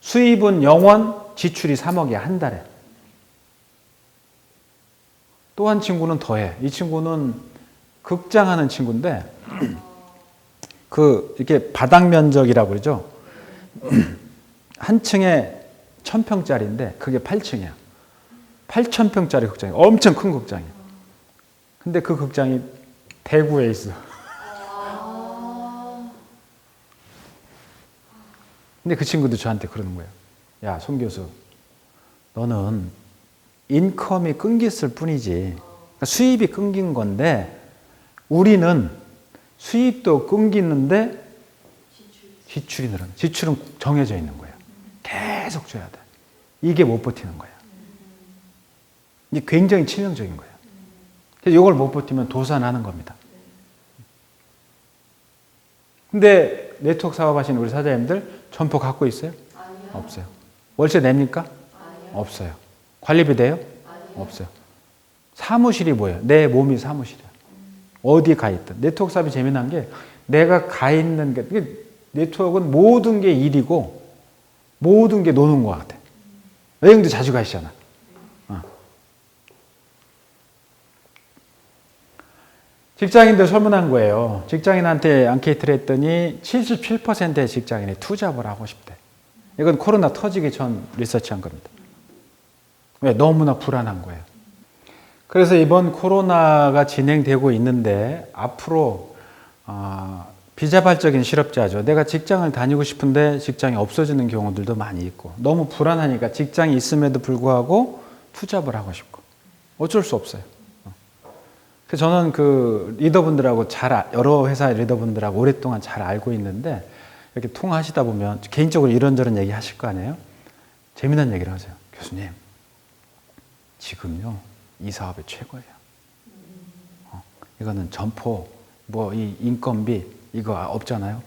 수입은 0원, 지출이 3억이야, 한 달에. 또 한 친구는 더해. 이 친구는 극장 하는 친구인데, 이렇게 바닥 면적이라고 그러죠. 한 층에 1000평짜리인데, 그게 8층이야. 8000평짜리 극장이야. 엄청 큰 극장이야. 근데 그 극장이 대구에 있어. 근데 그 친구도 저한테 그러는 거예요. 야, 송 교수, 너는 인컴이 끊겼을 뿐이지. 그러니까 수입이 끊긴 건데 우리는 수입도 끊기는데 지출이 늘어나. 지출은 정해져 있는 거예요. 계속 줘야 돼. 이게 못 버티는 거예요. 이게 굉장히 치명적인 거예요. 그래서 이걸 못 버티면 도산하는 겁니다. 근데 네트워크 사업 하시는 우리 사장님들 점포 갖고 있어요? 아니요. 없어요. 월세 냅니까? 아니요. 없어요. 관리비 돼요? 아니요. 없어요. 사무실이 뭐예요? 내 몸이 사무실이야. 어디 가 있든. 네트워크 사업이 재미난 게 내가 가 있는 게, 네트워크는 모든 게 일이고 모든 게 노는 것 같아. 여행도 자주 가시잖아. 직장인들 설문한 거예요. 직장인한테 앙케이트를 했더니 77%의 직장인이 투잡을 하고 싶대. 이건 코로나 터지기 전 리서치한 겁니다. 왜? 너무나 불안한 거예요. 그래서 이번 코로나가 진행되고 있는데 앞으로 비자발적인 실업자죠. 내가 직장을 다니고 싶은데 직장이 없어지는 경우들도 많이 있고 너무 불안하니까 직장이 있음에도 불구하고 투잡을 하고 싶고 어쩔 수 없어요. 그래서 저는 그 리더분들하고 여러 회사 리더분들하고 오랫동안 잘 알고 있는데 이렇게 통화하시다 보면 개인적으로 이런저런 얘기 하실 거 아니에요? 재미난 얘기를 하세요. 교수님, 지금요 이 사업이 최고예요. 이거는 점포, 이 인건비 이거 없잖아요.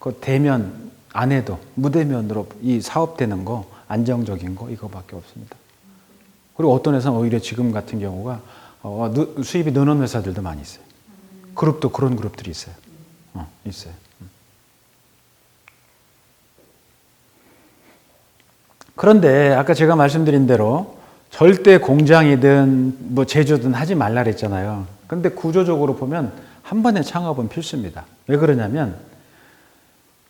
그 대면 안 해도 무대면으로 이 사업되는 거 안정적인 거 이거밖에 없습니다. 그리고 어떤 회사는 오히려 지금 같은 경우가 수입이 느는 회사들도 많이 있어요. 그룹도 그런 그룹들이 있어요. 있어요. 그런데 아까 제가 말씀드린 대로 절대 공장이든 제조든 하지 말라 그랬잖아요. 그런데 구조적으로 보면 한 번의 창업은 필수입니다. 왜 그러냐면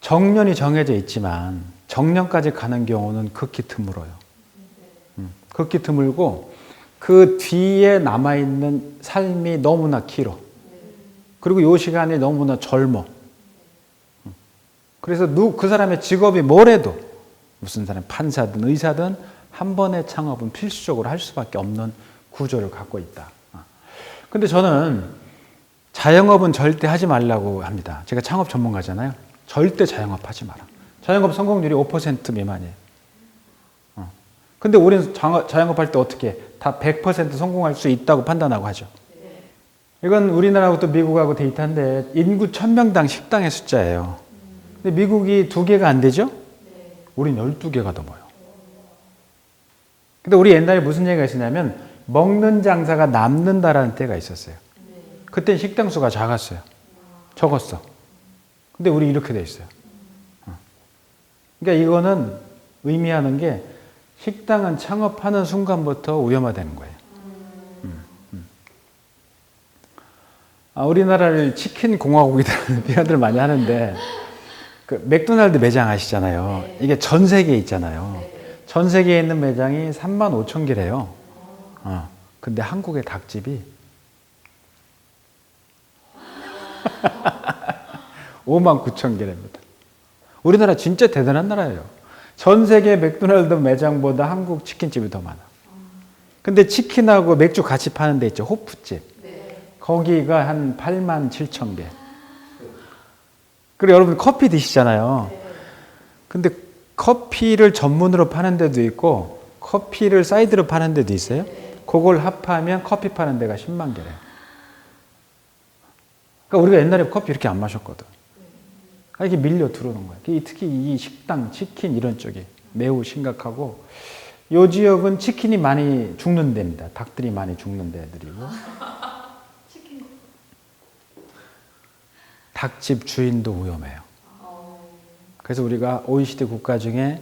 정년이 정해져 있지만 정년까지 가는 경우는 극히 드물어요. 극히 드물고 그 뒤에 남아있는 삶이 너무나 길어. 그리고 이 시간이 너무나 젊어. 그래서 그 사람의 직업이 뭐래도 무슨 사람 판사든 의사든 한 번의 창업은 필수적으로 할 수밖에 없는 구조를 갖고 있다. 근데 저는 자영업은 절대 하지 말라고 합니다. 제가 창업 전문가잖아요. 절대 자영업 하지 마라. 자영업 성공률이 5% 미만이에요. 근데 우리는 자영업 할 때 어떻게 해? 다 100% 성공할 수 있다고 판단하고 하죠. 이건 우리나라하고 또 미국하고 데이터인데 인구 1000명당 식당의 숫자예요. 근데 미국이 2개가 안 되죠? 우린 12개가 넘어요. 근데 우리 옛날에 무슨 얘기가 있었냐면 먹는 장사가 남는다라는 때가 있었어요. 그때 식당 수가 작았어요. 적었어. 근데 우리 이렇게 돼 있어요. 그러니까 이거는 의미하는 게 식당은 창업하는 순간부터 위험화되는 거예요. 우리나라를 치킨 공화국이라는 표현들을 많이 하는데 그 맥도날드 매장 아시잖아요. 이게 전 세계에 있잖아요. 전 세계에 있는 매장이 35,000개래요. 근데 한국의 닭집이 59,000개랍니다. 우리나라 진짜 대단한 나라예요. 전 세계 맥도날드 매장보다 한국 치킨집이 더 많아. 근데 치킨하고 맥주 같이 파는 데 있죠. 호프집. 거기가 한 87,000개. 그리고 여러분 커피 드시잖아요. 근데 커피를 전문으로 파는 데도 있고 커피를 사이드로 파는 데도 있어요. 그걸 합하면 커피 파는 데가 10만 개래요. 그러니까 우리가 옛날에 커피 이렇게 안 마셨거든. 이게 밀려 들어오는 거예요. 특히 이 식당, 치킨 이런 쪽이 매우 심각하고 이 지역은 치킨이 많이 죽는 데입니다. 닭들이 많이 죽는 데들이고 닭집 주인도 위험해요. 그래서 우리가 OECD 국가 중에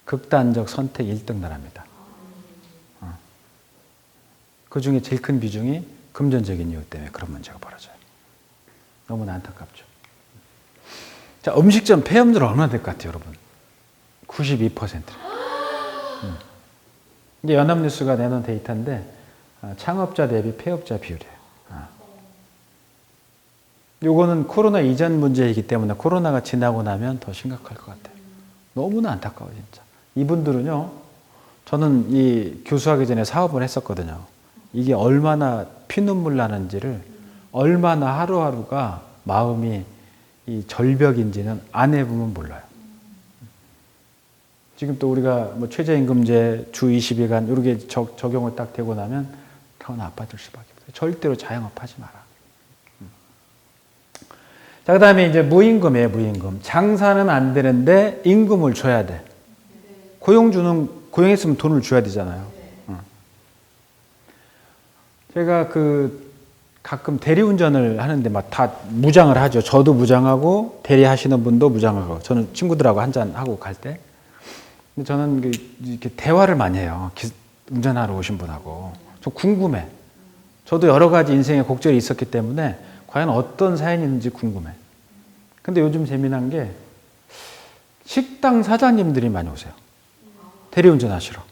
극단적 선택 1등 나라입니다. 그 중에 제일 큰 비중이 금전적인 이유 때문에 그런 문제가 벌어져요. 너무나 안타깝죠. 자, 음식점 폐업률 얼마나 될 것 같아요, 여러분? 92%. 이게 연합뉴스가 내놓은 데이터인데 창업자 대비 폐업자 비율이에요. 요거는 코로나 이전 문제이기 때문에 코로나가 지나고 나면 더 심각할 것 같아요. 너무나 안타까워요, 진짜. 이분들은요, 저는 이 교수하기 전에 사업을 했었거든요. 이게 얼마나 피눈물 나는지를 얼마나 하루하루가 마음이 이 절벽인지는 안 해보면 몰라요. 지금 또 우리가 뭐 최저임금제 주 20일간 이렇게 적용을 딱 되고 나면 더 나빠질 수밖에 없어요. 절대로 자영업하지 마라. 자, 그 다음에 이제 무임금이에요, 무임금. 장사는 안 되는데 임금을 줘야 돼. 고용했으면 돈을 줘야 되잖아요. 제가 가끔 대리운전을 하는데 막 다 무장을 하죠. 저도 무장하고 대리하시는 분도 무장하고 저는 친구들하고 한잔하고 갈 때. 근데 저는 이렇게 대화를 많이 해요. 운전하러 오신 분하고. 좀 궁금해. 저도 여러 가지 인생의 곡절이 있었기 때문에 과연 어떤 사연이 있는지 궁금해. 근데 요즘 재미난 게 식당 사장님들이 많이 오세요. 대리운전 하시러.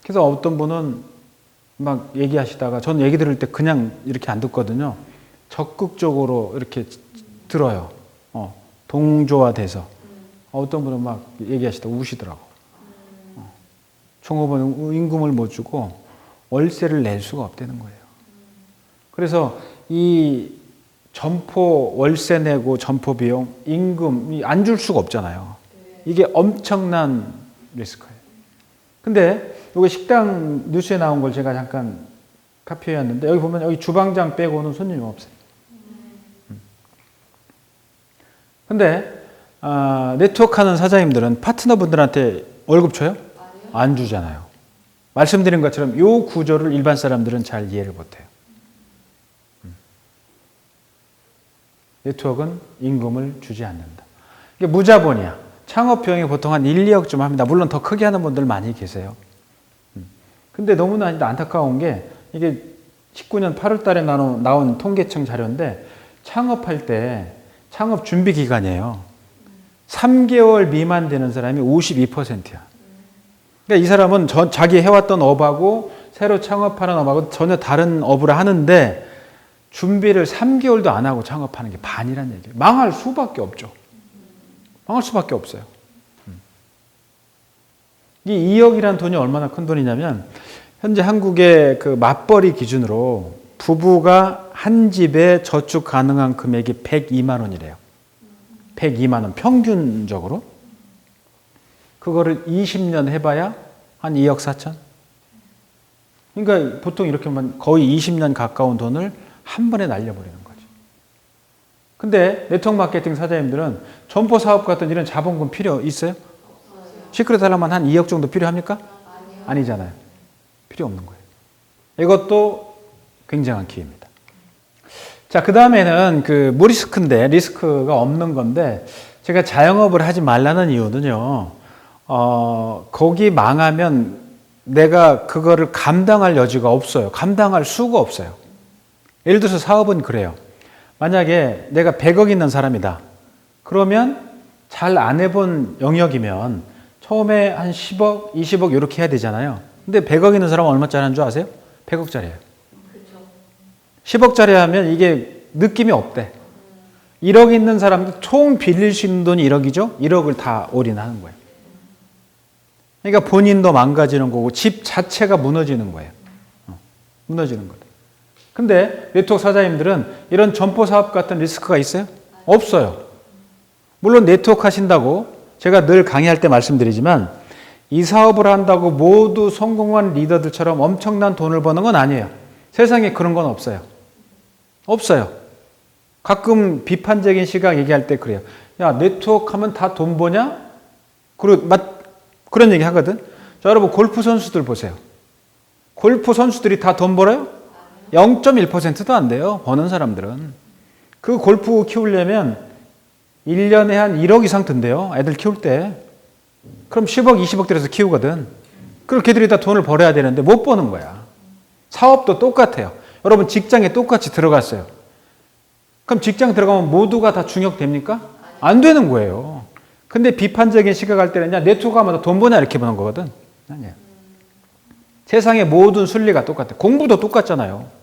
그래서 어떤 분은 막 얘기하시다가 저는 얘기 들을 때 그냥 이렇게 안 듣거든요. 적극적으로 이렇게 들어요. 동조화돼서. 어떤 분은 막 얘기하시다가 우시더라고. 종업원은 임금을 못 주고 월세를 낼 수가 없다는 거예요. 그래서 이 점포 월세 내고 점포 비용, 임금 안 줄 수가 없잖아요. 이게 엄청난 리스크예요. 근데 여기 식당 뉴스에 나온 걸 제가 잠깐 카피해왔는데 여기 보면 여기 주방장 빼고는 손님이 없어요. 근데 네트워크하는 사장님들은 파트너분들한테 월급 줘요? 안 주잖아요. 말씀드린 것처럼 이 구조를 일반 사람들은 잘 이해를 못해요. 네트워크는 임금을 주지 않는다. 이게 무자본이야. 창업 비용이 보통 한 1, 2억쯤 합니다. 물론 더 크게 하는 분들 많이 계세요. 근데 너무나 안타까운 게 이게 19년 8월 달에 나온 통계청 자료인데 창업할 때 창업 준비 기간이에요. 3개월 미만 되는 사람이 52%야. 그러니까 이 사람은 자기 해왔던 업하고 새로 창업하는 업하고 전혀 다른 업을 하는데 준비를 3개월도 안 하고 창업하는 게 반이란 얘기예요. 망할 수밖에 없죠. 망할 수밖에 없어요. 이 2억이라는 돈이 얼마나 큰 돈이냐면 현재 한국의 그 맞벌이 기준으로 부부가 한 집에 저축 가능한 금액이 102만 원이래요. 102만 원 평균적으로. 그거를 20년 해봐야 한 2억 4천. 그러니까 보통 이렇게 하면 거의 20년 가까운 돈을 한 번에 날려버리는 거죠. 근데 네트워크 마케팅 사장님들은 점포 사업 같은 이런 자본금 필요 있어요? 시크릿 하려면 한 2억 정도 필요합니까? 아니잖아요. 필요 없는 거예요. 이것도 굉장한 기회입니다. 자, 그 다음에는 무리스크인데 리스크가 없는 건데 제가 자영업을 하지 말라는 이유는요. 거기 망하면 내가 그거를 감당할 여지가 없어요. 감당할 수가 없어요. 예를 들어서 사업은 그래요. 만약에 내가 100억 있는 사람이다. 그러면 잘 안 해본 영역이면 처음에 한 10억, 20억 이렇게 해야 되잖아요. 근데 100억 있는 사람은 얼마짜리 하는 줄 아세요? 100억짜리예요. 10억짜리 하면 이게 느낌이 없대. 1억 있는 사람도 총 빌릴 수 있는 돈이 1억이죠? 1억을 다 올인하는 거예요. 그러니까 본인도 망가지는 거고 집 자체가 무너지는 거예요. 무너지는 거다. 근데 네트워크 사장님들은 이런 점포 사업 같은 리스크가 있어요? 없어요. 물론 네트워크 하신다고 제가 늘 강의할 때 말씀드리지만 이 사업을 한다고 모두 성공한 리더들처럼 엄청난 돈을 버는 건 아니에요. 세상에 그런 건 없어요. 없어요. 가끔 비판적인 시각 얘기할 때 그래요. 야, 네트워크 하면 다 돈 버냐? 그런 얘기 하거든. 자, 여러분 골프 선수들 보세요. 골프 선수들이 다 돈 벌어요? 0.1%도 안 돼요. 버는 사람들은. 그 골프 키우려면 1년에 한 1억 이상 든대요. 애들 키울 때. 그럼 10억, 20억 들여서 키우거든. 그럼 걔들이 다 돈을 벌어야 되는데 못 버는 거야. 사업도 똑같아요. 여러분 직장에 똑같이 들어갔어요. 그럼 직장 들어가면 모두가 다 중역됩니까? 안 되는 거예요. 근데 비판적인 시각할 때는 네트워크 하면 돈 버냐 이렇게 보는 거거든. 아니에요. 세상의 모든 순리가 똑같아요. 공부도 똑같잖아요.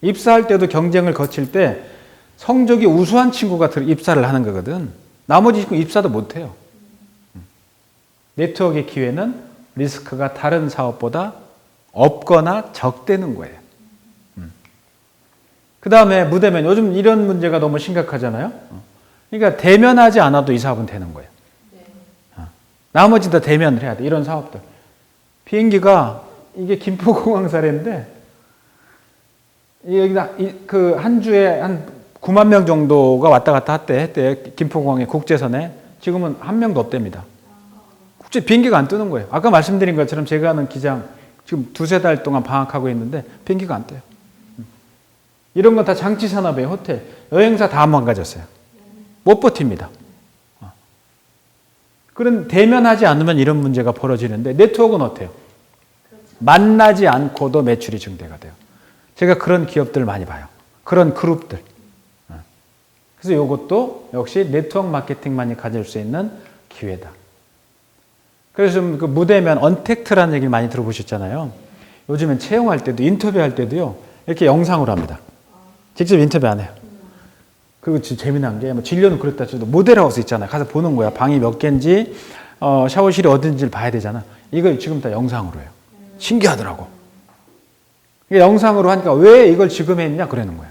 입사할 때도 경쟁을 거칠 때 성적이 우수한 친구가 입사를 하는 거거든. 나머지 친구 입사도 못해요. 네트워크의 기회는 리스크가 다른 사업보다 없거나 적대는 거예요. 그 다음에 무대면, 요즘 이런 문제가 너무 심각하잖아요. 그러니까 대면하지 않아도 이 사업은 되는 거예요. 나머지 다 대면을 해야 돼. 이런 사업들. 비행기가 이게 김포공항 사례인데 여기다 그 한 주에 한 9만 명 정도가 왔다 갔다 했대. 김포공항에 국제선에. 지금은 한 명도 없답니다. 국제 비행기가 안 뜨는 거예요. 아까 말씀드린 것처럼 제가 아는 기장 지금 2-3달 동안 방학하고 있는데 비행기가 안 떠요. 이런 건 다 장치 산업이에요. 호텔. 여행사 다 망가졌어요. 못 버팁니다. 그런 대면하지 않으면 이런 문제가 벌어지는데 네트워크는 어때요? 만나지 않고도 매출이 증대가 돼요. 제가 그런 기업들 많이 봐요. 그런 그룹들. 그래서 이것도 역시 네트워크 마케팅만이 가질 수 있는 기회다. 그래서 좀 그 무대면 언택트라는 얘기를 많이 들어보셨잖아요. 요즘엔 채용할 때도 인터뷰할 때도요. 이렇게 영상으로 합니다. 직접 인터뷰 안 해요. 그리고 재미난 게 뭐 진료는 그렇다 쳐도 모델하우스 있잖아요. 가서 보는 거야. 방이 몇 개인지 샤워실이 어딘지를 봐야 되잖아. 이걸 지금 다 영상으로 해요. 신기하더라고. 영상으로 하니까 왜 이걸 지금 했냐 그러는 거야.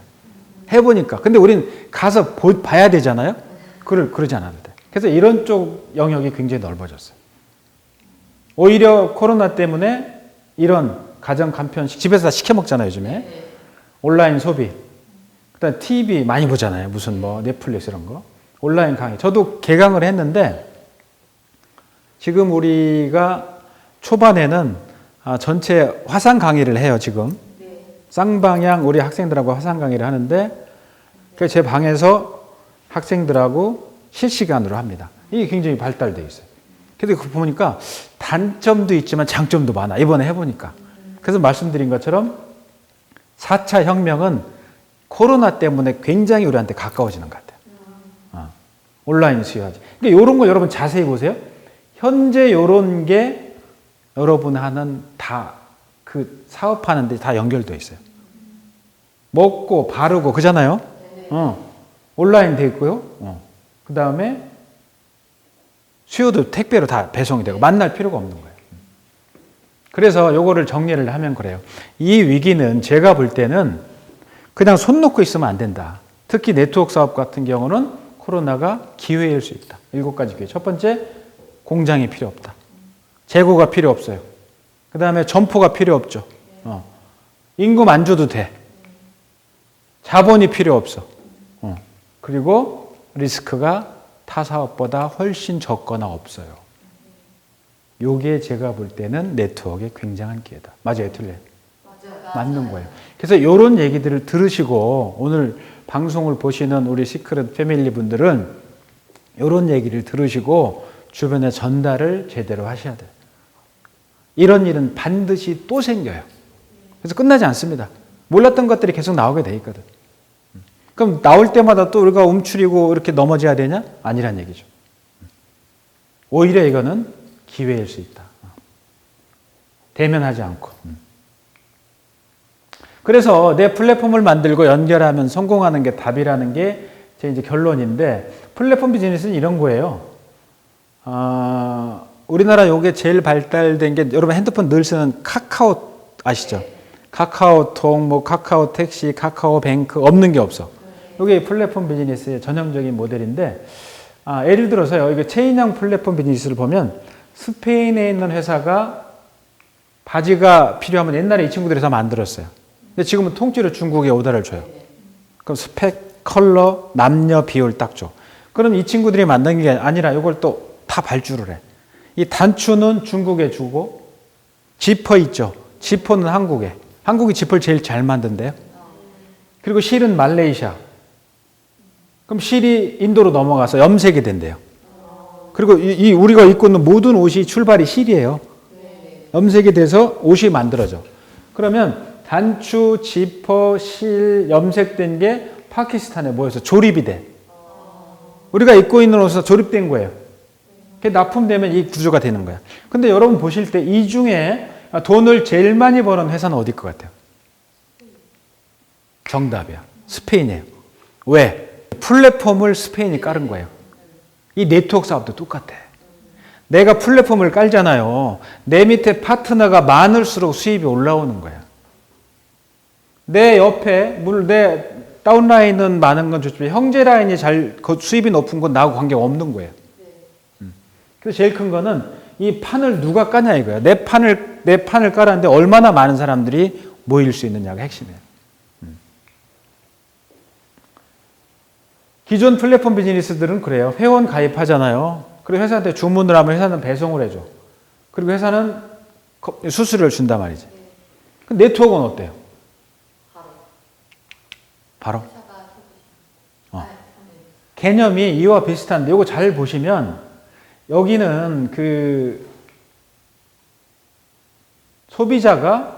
해보니까. 근데 우린 가서 봐야 되잖아요. 그러지 않아도 돼. 그래서 이런 쪽 영역이 굉장히 넓어졌어요. 오히려 코로나 때문에 이런 가정 간편식 집에서 다 시켜 먹잖아요. 요즘에. 온라인 소비. 그다음 TV 많이 보잖아요. 무슨 뭐 넷플릭스 이런 거. 온라인 강의. 저도 개강을 했는데 지금 우리가 초반에는 전체 화상 강의를 해요. 지금. 쌍방향 우리 학생들하고 화상 강의를 하는데 제 방에서 학생들하고 실시간으로 합니다. 이게 굉장히 발달되어 있어요. 그래서 보니까 단점도 있지만 장점도 많아. 이번에 해보니까. 그래서 말씀드린 것처럼 4차 혁명은 코로나 때문에 굉장히 우리한테 가까워지는 것 같아요. 온라인 수요하지. 그러니까 이런 거 여러분 자세히 보세요. 현재 이런 게 여러분 하는 다 그 사업하는 데 다 연결되어 있어요. 먹고 바르고 그잖아요. 온라인 돼 있고요. 그 다음에 수요도 택배로 다 배송이 되고 만날 필요가 없는 거예요. 그래서 요거를 정리를 하면 그래요. 이 위기는 제가 볼 때는 그냥 손 놓고 있으면 안 된다. 특히 네트워크 사업 같은 경우는 코로나가 기회일 수 있다. 7가지 기회. 첫 번째, 공장이 필요 없다. 재고가 필요 없어요. 그 다음에 점포가 필요 없죠. 임금 안 줘도 돼. 자본이 필요 없어. 그리고 리스크가 타 사업보다 훨씬 적거나 없어요. 요게 제가 볼 때는 네트워크의 굉장한 기회다. 맞아요, 틀려요? 맞는 거예요. 그래서 이런 얘기들을 들으시고 오늘 방송을 보시는 우리 시크릿 패밀리 분들은 이런 얘기를 들으시고 주변에 전달을 제대로 하셔야 돼요. 이런 일은 반드시 또 생겨요. 그래서 끝나지 않습니다. 몰랐던 것들이 계속 나오게 돼 있거든. 그럼 나올 때마다 또 우리가 움츠리고 이렇게 넘어져야 되냐? 아니란 얘기죠. 오히려 이거는 기회일 수 있다. 대면하지 않고. 그래서 내 플랫폼을 만들고 연결하면 성공하는 게 답이라는 게 제 이제 결론인데, 플랫폼 비즈니스는 이런 거예요. 우리나라 요게 제일 발달된 게 여러분 핸드폰 늘 쓰는 카카오 아시죠? 카카오톡, 뭐 카카오 택시, 카카오 뱅크 없는 게 없어. 이게 플랫폼 비즈니스의 전형적인 모델인데, 예를 들어서요, 이게 체인형 플랫폼 비즈니스를 보면 스페인에 있는 회사가 바지가 필요하면 옛날에 이 친구들이 다 만들었어요. 근데 지금은 통째로 중국에 오더를 줘요. 그럼 스펙, 컬러, 남녀 비율 딱 줘. 그럼 이 친구들이 만든 게 아니라 이걸 또 다 발주를 해. 이 단추는 중국에 주고, 지퍼 있죠. 지퍼는 한국에. 한국이 지퍼를 제일 잘 만든대요. 그리고 실은 말레이시아. 그럼 실이 인도로 넘어가서 염색이 된대요. 그리고 이 우리가 입고 있는 모든 옷이 출발이 실이에요. 염색이 돼서 옷이 만들어져. 그러면 단추, 지퍼, 실, 염색된 게 파키스탄에 모여서 조립이 돼. 우리가 입고 있는 옷은 조립된 거예요. 그게 납품되면 이 구조가 되는 거야. 근데 여러분 보실 때 이 중에 돈을 제일 많이 버는 회사는 어디일 것 같아요? 정답이야. 스페인이에요. 왜? 플랫폼을 스페인이 깔은 거예요. 이 네트워크 사업도 똑같아. 내가 플랫폼을 깔잖아요. 내 밑에 파트너가 많을수록 수입이 올라오는 거야. 내 옆에, 내 다운라인은 많은 건 좋지만 형제 라인이 수입이 높은 건 나하고 관계가 없는 거예요. 그래서 제일 큰 거는 이 판을 누가 까냐 이거예요. 내 판을 깔았는데 얼마나 많은 사람들이 모일 수 있느냐가 핵심이에요. 기존 플랫폼 비즈니스들은 그래요. 회원 가입하잖아요. 그리고 회사한테 주문을 하면 회사는 배송을 해줘. 그리고 회사는 수수료를 준단 말이지. 네트워크는 어때요? 바로? 개념이 이와 비슷한데 이거 잘 보시면 여기는 그 소비자가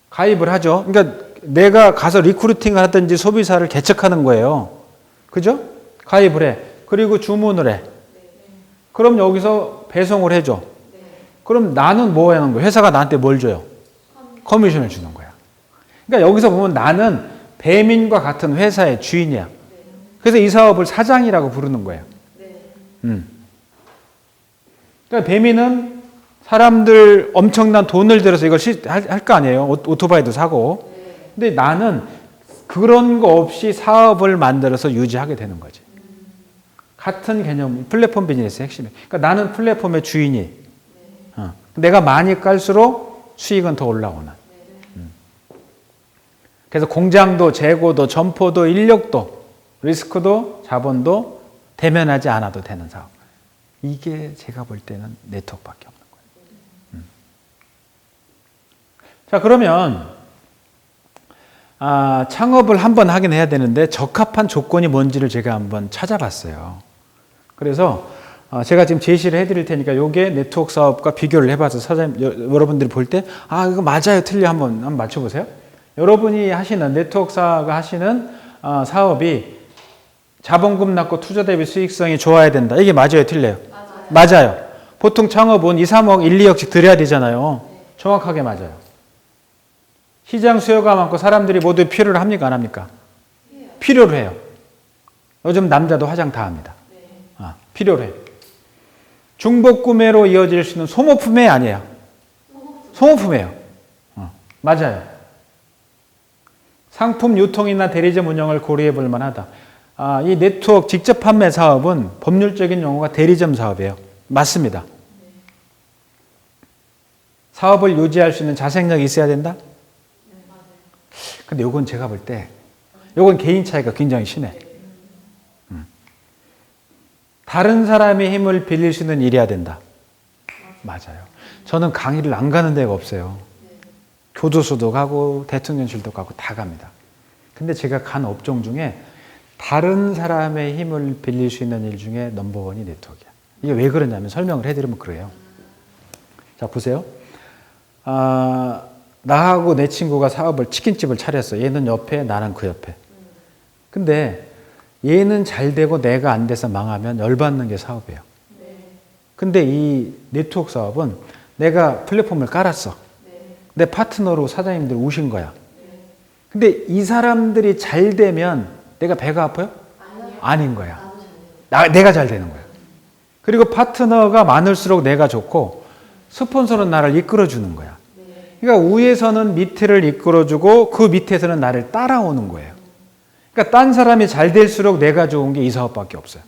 가입을 하죠. 그러니까 내가 가서 리크루팅을 하든지 소비자를 개척하는 거예요. 그죠? 가입을 해. 그리고 주문을 해. 그럼 여기서 배송을 해줘. 그럼 나는 뭐 하는 거야? 회사가 나한테 뭘 줘요? 커미션을 주는 거야. 그러니까 여기서 보면 나는 배민과 같은 회사의 주인이야. 그래서 이 사업을 사장이라고 부르는 거예요. 그러니까 배민은 사람들 엄청난 돈을 들여서 이걸 할 거 아니에요. 오토바이도 사고. 근데 나는 그런 거 없이 사업을 만들어서 유지하게 되는 거지. 같은 개념, 플랫폼 비즈니스의 핵심이에요. 그러니까 나는 플랫폼의 주인이. 내가 많이 깔수록 수익은 더 올라오는. 그래서 공장도, 재고도, 점포도, 인력도, 리스크도, 자본도 대면하지 않아도 되는 사업. 이게 제가 볼 때는 네트워크밖에 없는 거예요. 자, 그러면 창업을 한번 하긴 해야 되는데 적합한 조건이 뭔지를 제가 한번 찾아봤어요. 그래서 제가 지금 제시를 해드릴 테니까 이게 네트워크 사업과 비교를 해봐서 사장님, 여러분들이 볼 때 이거 맞아요, 틀려 한번 맞춰보세요. 여러분이 하시는 네트워크사가 하시는 사업이 자본금 낮고 투자 대비 수익성이 좋아야 된다. 이게 맞아요, 틀려요? 맞아요. 보통 창업은 2, 3억, 1, 2억씩 들여야 되잖아요. 정확하게 맞아요. 시장 수요가 많고 사람들이 모두 필요를 합니까, 안 합니까? 필요로 해요. 요즘 남자도 화장 다 합니다. 필요로 해요. 중복 구매로 이어질 수 있는 소모품이 아니에요. 소모품이에요. 맞아요. 상품 유통이나 대리점 운영을 고려해 볼 만하다. 이 네트워크 직접 판매 사업은 법률적인 용어가 대리점 사업이에요. 맞습니다. 사업을 유지할 수 있는 자생력이 있어야 된다? 근데 요건 제가 볼 때, 요건 개인 차이가 굉장히 심해. 다른 사람의 힘을 빌릴 수 있는 일이어야 된다. 맞아요. 저는 강의를 안 가는 데가 없어요. 교도소도 가고 대통령실도 가고 다 갑니다. 근데 제가 간 업종 중에 다른 사람의 힘을 빌릴 수 있는 일 중에 넘버원이 네트워크야. 이게 왜 그러냐면 설명을 해드리면 그래요. 자, 보세요. 나하고 내 친구가 치킨집을 차렸어. 얘는 옆에, 나는 그 옆에. 근데 얘는 잘 되고 내가 안 돼서 망하면 열받는 게 사업이에요. 근데 이 네트워크 사업은 내가 플랫폼을 깔았어. 내 파트너로 사장님들 오신 거야. 근데 이 사람들이 잘 되면 내가 배가 아파요? 아닌 거야. 내가 잘 되는 거야. 그리고 파트너가 많을수록 내가 좋고 스폰서는 나를 이끌어주는 거야. 그러니까 위에서는 밑을 이끌어주고 그 밑에서는 나를 따라오는 거예요. 그러니까 딴 사람이 잘 될수록 내가 좋은 게 이 사업밖에 없어요.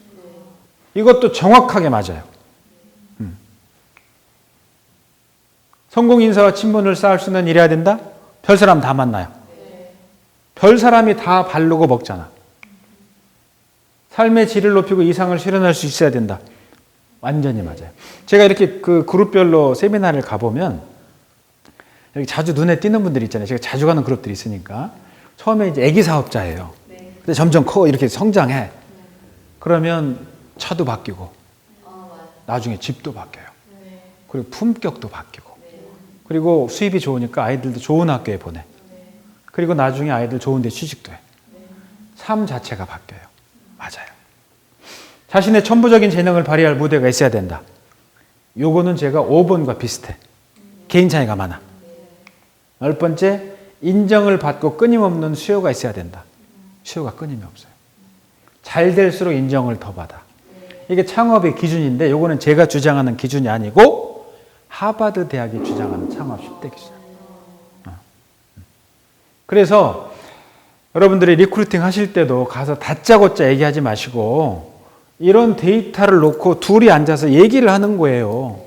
이것도 정확하게 맞아요. 성공 인사와 친분을 쌓을 수 있는 일해야 된다? 별 사람 다 만나요. 별 사람이 다 바르고 먹잖아. 삶의 질을 높이고 이상을 실현할 수 있어야 된다. 완전히 맞아요. 제가 이렇게 그 그룹별로 세미나를 가보면 여기 자주 눈에 띄는 분들이 있잖아요. 제가 자주 가는 그룹들이 있으니까. 처음에 이제 애기 사업자예요. 근데 점점 커 이렇게 성장해. 그러면 차도 바뀌고 나중에 집도 바뀌어요. 그리고 품격도 바뀌고 그리고 수입이 좋으니까 아이들도 좋은 학교에 보내. 그리고 나중에 아이들 좋은 데 취직도 해. 삶 자체가 바뀌어요. 맞아요. 자신의 천부적인 재능을 발휘할 무대가 있어야 된다. 요거는 제가 5번과 비슷해. 개인 차이가 많아. 10번째, 인정을 받고 끊임없는 수요가 있어야 된다. 수요가 끊임이 없어요. 잘 될수록 인정을 더 받아. 이게 창업의 기준인데 요거는 제가 주장하는 기준이 아니고 하버드 대학이 주장하는 창업 10대 기준. 그래서 여러분들이 리크루팅 하실 때도 가서 다짜고짜 얘기하지 마시고 이런 데이터를 놓고 둘이 앉아서 얘기를 하는 거예요.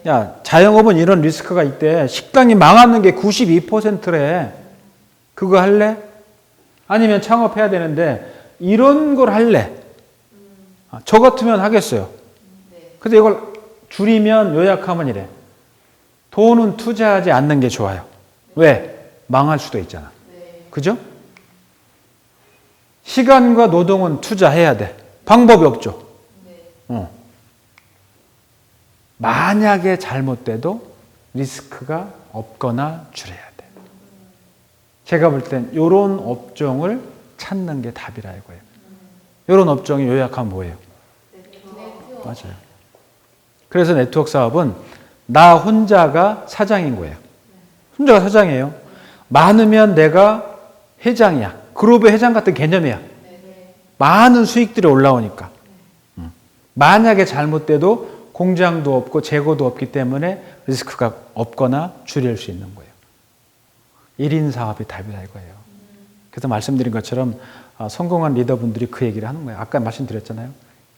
야, 자영업은 이런 리스크가 있대. 식당이 망하는 게 92%래. 그거 할래? 아니면 창업해야 되는데 이런 걸 할래? 저 같으면 하겠어요. 근데 이걸 줄이면 요약하면 이래. 돈은 투자하지 않는 게 좋아요. 왜? 망할 수도 있잖아. 그죠? 시간과 노동은 투자해야 돼. 방법이 없죠. 만약에 잘못돼도 리스크가 없거나 줄여야 돼. 제가 볼 땐 이런 업종을 찾는 게 답이라 이거예요. 이런 업종이 요약하면 뭐예요? 맞아요. 그래서 네트워크 사업은 나 혼자가 사장인 거예요. 혼자가 사장이에요. 많으면 내가 회장이야. 그룹의 회장 같은 개념이야. 많은 수익들이 올라오니까. 만약에 잘못돼도 공장도 없고 재고도 없기 때문에 리스크가 없거나 줄일 수 있는 거예요. 1인 사업이 답이다 이거예요. 그래서 말씀드린 것처럼 성공한 리더분들이 그 얘기를 하는 거예요. 아까 말씀드렸잖아요.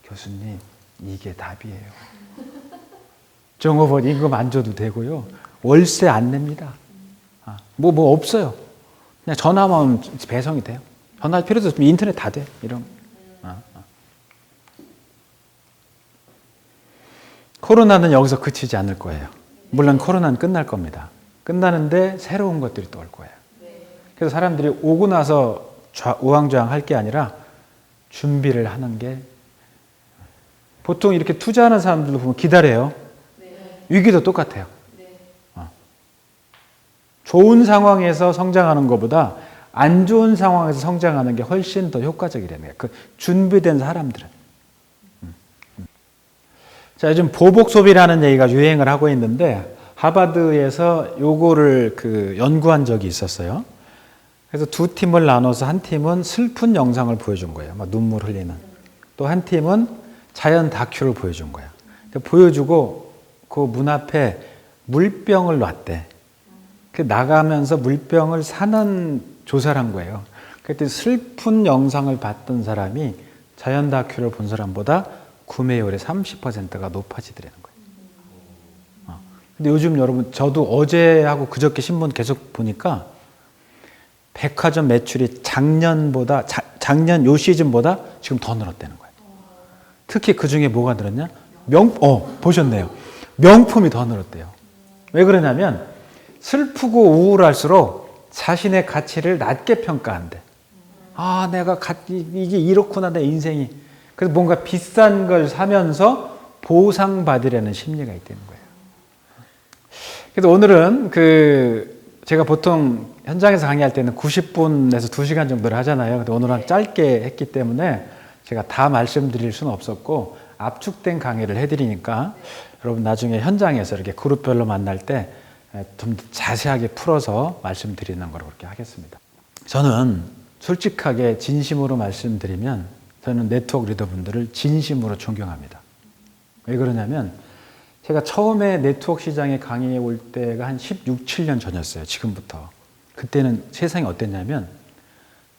교수님, 이게 답이에요. 종업원 임금 안 줘도 되고요. 월세 안 냅니다. 뭐 없어요. 그냥 전화만 하면 배송이 돼요. 전화할 필요도 없으면 인터넷 다 돼. 이런. 코로나는 여기서 그치지 않을 거예요. 물론 코로나는 끝날 겁니다. 끝나는데 새로운 것들이 또 올 거예요. 그래서 사람들이 오고 나서 우왕좌왕 할 게 아니라 준비를 하는 게 보통 이렇게 투자하는 사람들도 보면 기다려요. 위기도 똑같아요. 좋은 상황에서 성장하는 것보다 안 좋은 상황에서 성장하는 게 훨씬 더 효과적이라는 거예요. 그 준비된 사람들은. 자, 요즘 보복 소비라는 얘기가 유행을 하고 있는데 하버드에서 요거를 연구한 적이 있었어요. 그래서 두 팀을 나눠서 한 팀은 슬픈 영상을 보여준 거예요. 막 눈물 흘리는. 또 한 팀은 자연 다큐를 보여준 거예요. 보여주고 그 문 앞에 물병을 놨대. 나가면서 물병을 사는 조사를 한 거예요. 그때 슬픈 영상을 봤던 사람이 자연 다큐를 본 사람보다 구매율이 30%가 높아지더라는 거예요. 근데 요즘 여러분, 저도 어제하고 그저께 신문 계속 보니까 백화점 매출이 작년 요 시즌보다 지금 더 늘었다는 거예요. 특히 그 중에 뭐가 늘었냐? 보셨네요. 명품이 더 늘었대요. 왜 그러냐면 슬프고 우울할수록 자신의 가치를 낮게 평가한대. 이게 이렇구나, 내 인생이. 그래서 뭔가 비싼 걸 사면서 보상받으려는 심리가 있다는 거예요. 그래서 오늘은 제가 보통 현장에서 강의할 때는 90분에서 2시간 정도를 하잖아요. 근데 오늘은 짧게 했기 때문에 제가 다 말씀드릴 수는 없었고 압축된 강의를 해드리니까 여러분 나중에 현장에서 이렇게 그룹별로 만날 때 좀 자세하게 풀어서 말씀드리는 거로 그렇게 하겠습니다. 저는 솔직하게 진심으로 말씀드리면 저는 네트워크 리더분들을 진심으로 존경합니다. 왜 그러냐면 제가 처음에 네트워크 시장에 강의해 올 때가 한 16, 7년 전이었어요. 지금부터. 그때는 세상이 어땠냐면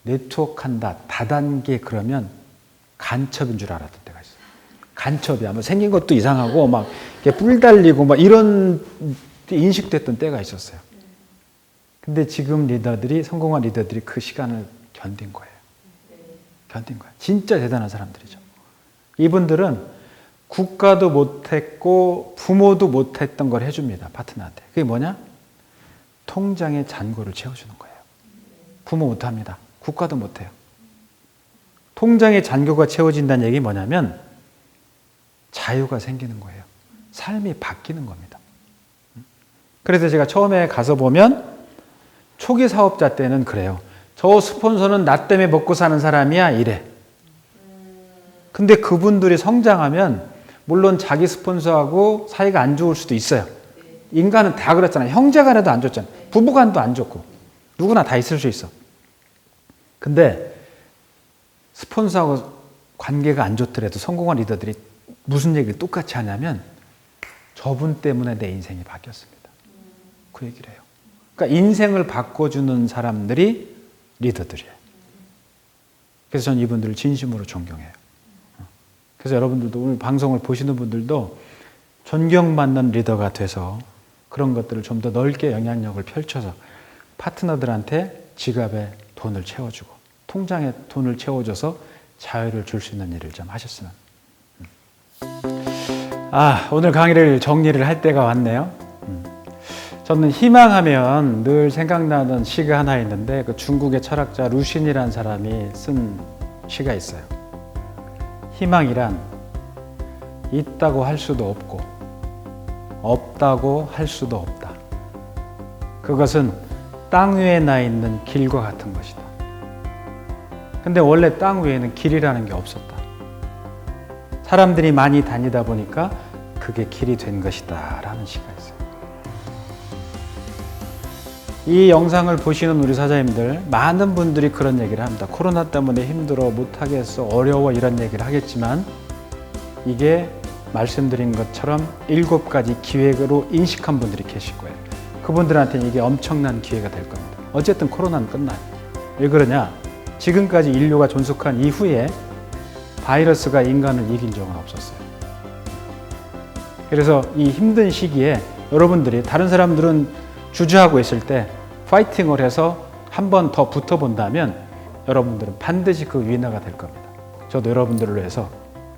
네트워크 한다, 다단계 그러면 간첩인 줄 알았던 때가 있어요. 간첩이야. 뭐 생긴 것도 이상하고 막 뿔 달리고 막 이런 인식됐던 때가 있었어요. 근데 지금 성공한 리더들이 그 시간을 견딘 거예요. 진짜 대단한 사람들이죠. 이분들은 국가도 못했고 부모도 못했던 걸 해줍니다. 파트너한테. 그게 뭐냐? 통장의 잔고를 채워주는 거예요. 부모 못합니다. 국가도 못해요. 통장의 잔고가 채워진다는 얘기 뭐냐면 자유가 생기는 거예요. 삶이 바뀌는 겁니다. 그래서 제가 처음에 가서 보면 초기 사업자 때는 그래요. 저 스폰서는 나 때문에 먹고 사는 사람이야 이래. 근데 그분들이 성장하면 물론 자기 스폰서하고 사이가 안 좋을 수도 있어요. 인간은 다 그렇잖아요. 형제간에도 안 좋잖아요. 부부간도 안 좋고 누구나 다 있을 수 있어. 근데 스폰서하고 관계가 안 좋더라도 성공한 리더들이 무슨 얘기를 똑같이 하냐면 저분 때문에 내 인생이 바뀌었습니다. 그 얘기를 해요. 그러니까 인생을 바꿔주는 사람들이 리더들이에요. 그래서 저는 이분들을 진심으로 존경해요. 그래서 여러분들도 오늘 방송을 보시는 분들도 존경받는 리더가 돼서 그런 것들을 좀 더 넓게 영향력을 펼쳐서 파트너들한테 지갑에 돈을 채워주고 통장에 돈을 채워줘서 자유를 줄 수 있는 일을 좀 하셨으면. 오늘 강의를 정리를 할 때가 왔네요. 저는 희망하면 늘 생각나는 시가 하나 있는데 그 중국의 철학자 루신이라는 사람이 쓴 시가 있어요. 희망이란 있다고 할 수도 없고 없다고 할 수도 없다. 그것은 땅 위에 나 있는 길과 같은 것이다. 근데 원래 땅 위에는 길이라는 게 없었다. 사람들이 많이 다니다 보니까 그게 길이 된 것이다 라는 시가 있어요. 이 영상을 보시는 우리 사장님들 많은 분들이 그런 얘기를 합니다. 코로나 때문에 힘들어 못하겠어 어려워 이런 얘기를 하겠지만 이게 말씀드린 것처럼 7가지 기획으로 인식한 분들이 계실 거예요. 그분들한테는 이게 엄청난 기회가 될 겁니다. 어쨌든 코로나는 끝나요. 왜 그러냐? 지금까지 인류가 존속한 이후에 바이러스가 인간을 이긴 적은 없었어요. 그래서 이 힘든 시기에 여러분들이 다른 사람들은 주저하고 있을 때 파이팅을 해서 한 번 더 붙어본다면 여러분들은 반드시 그 위너가 될 겁니다. 저도 여러분들을 위해서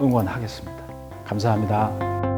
응원하겠습니다. 감사합니다.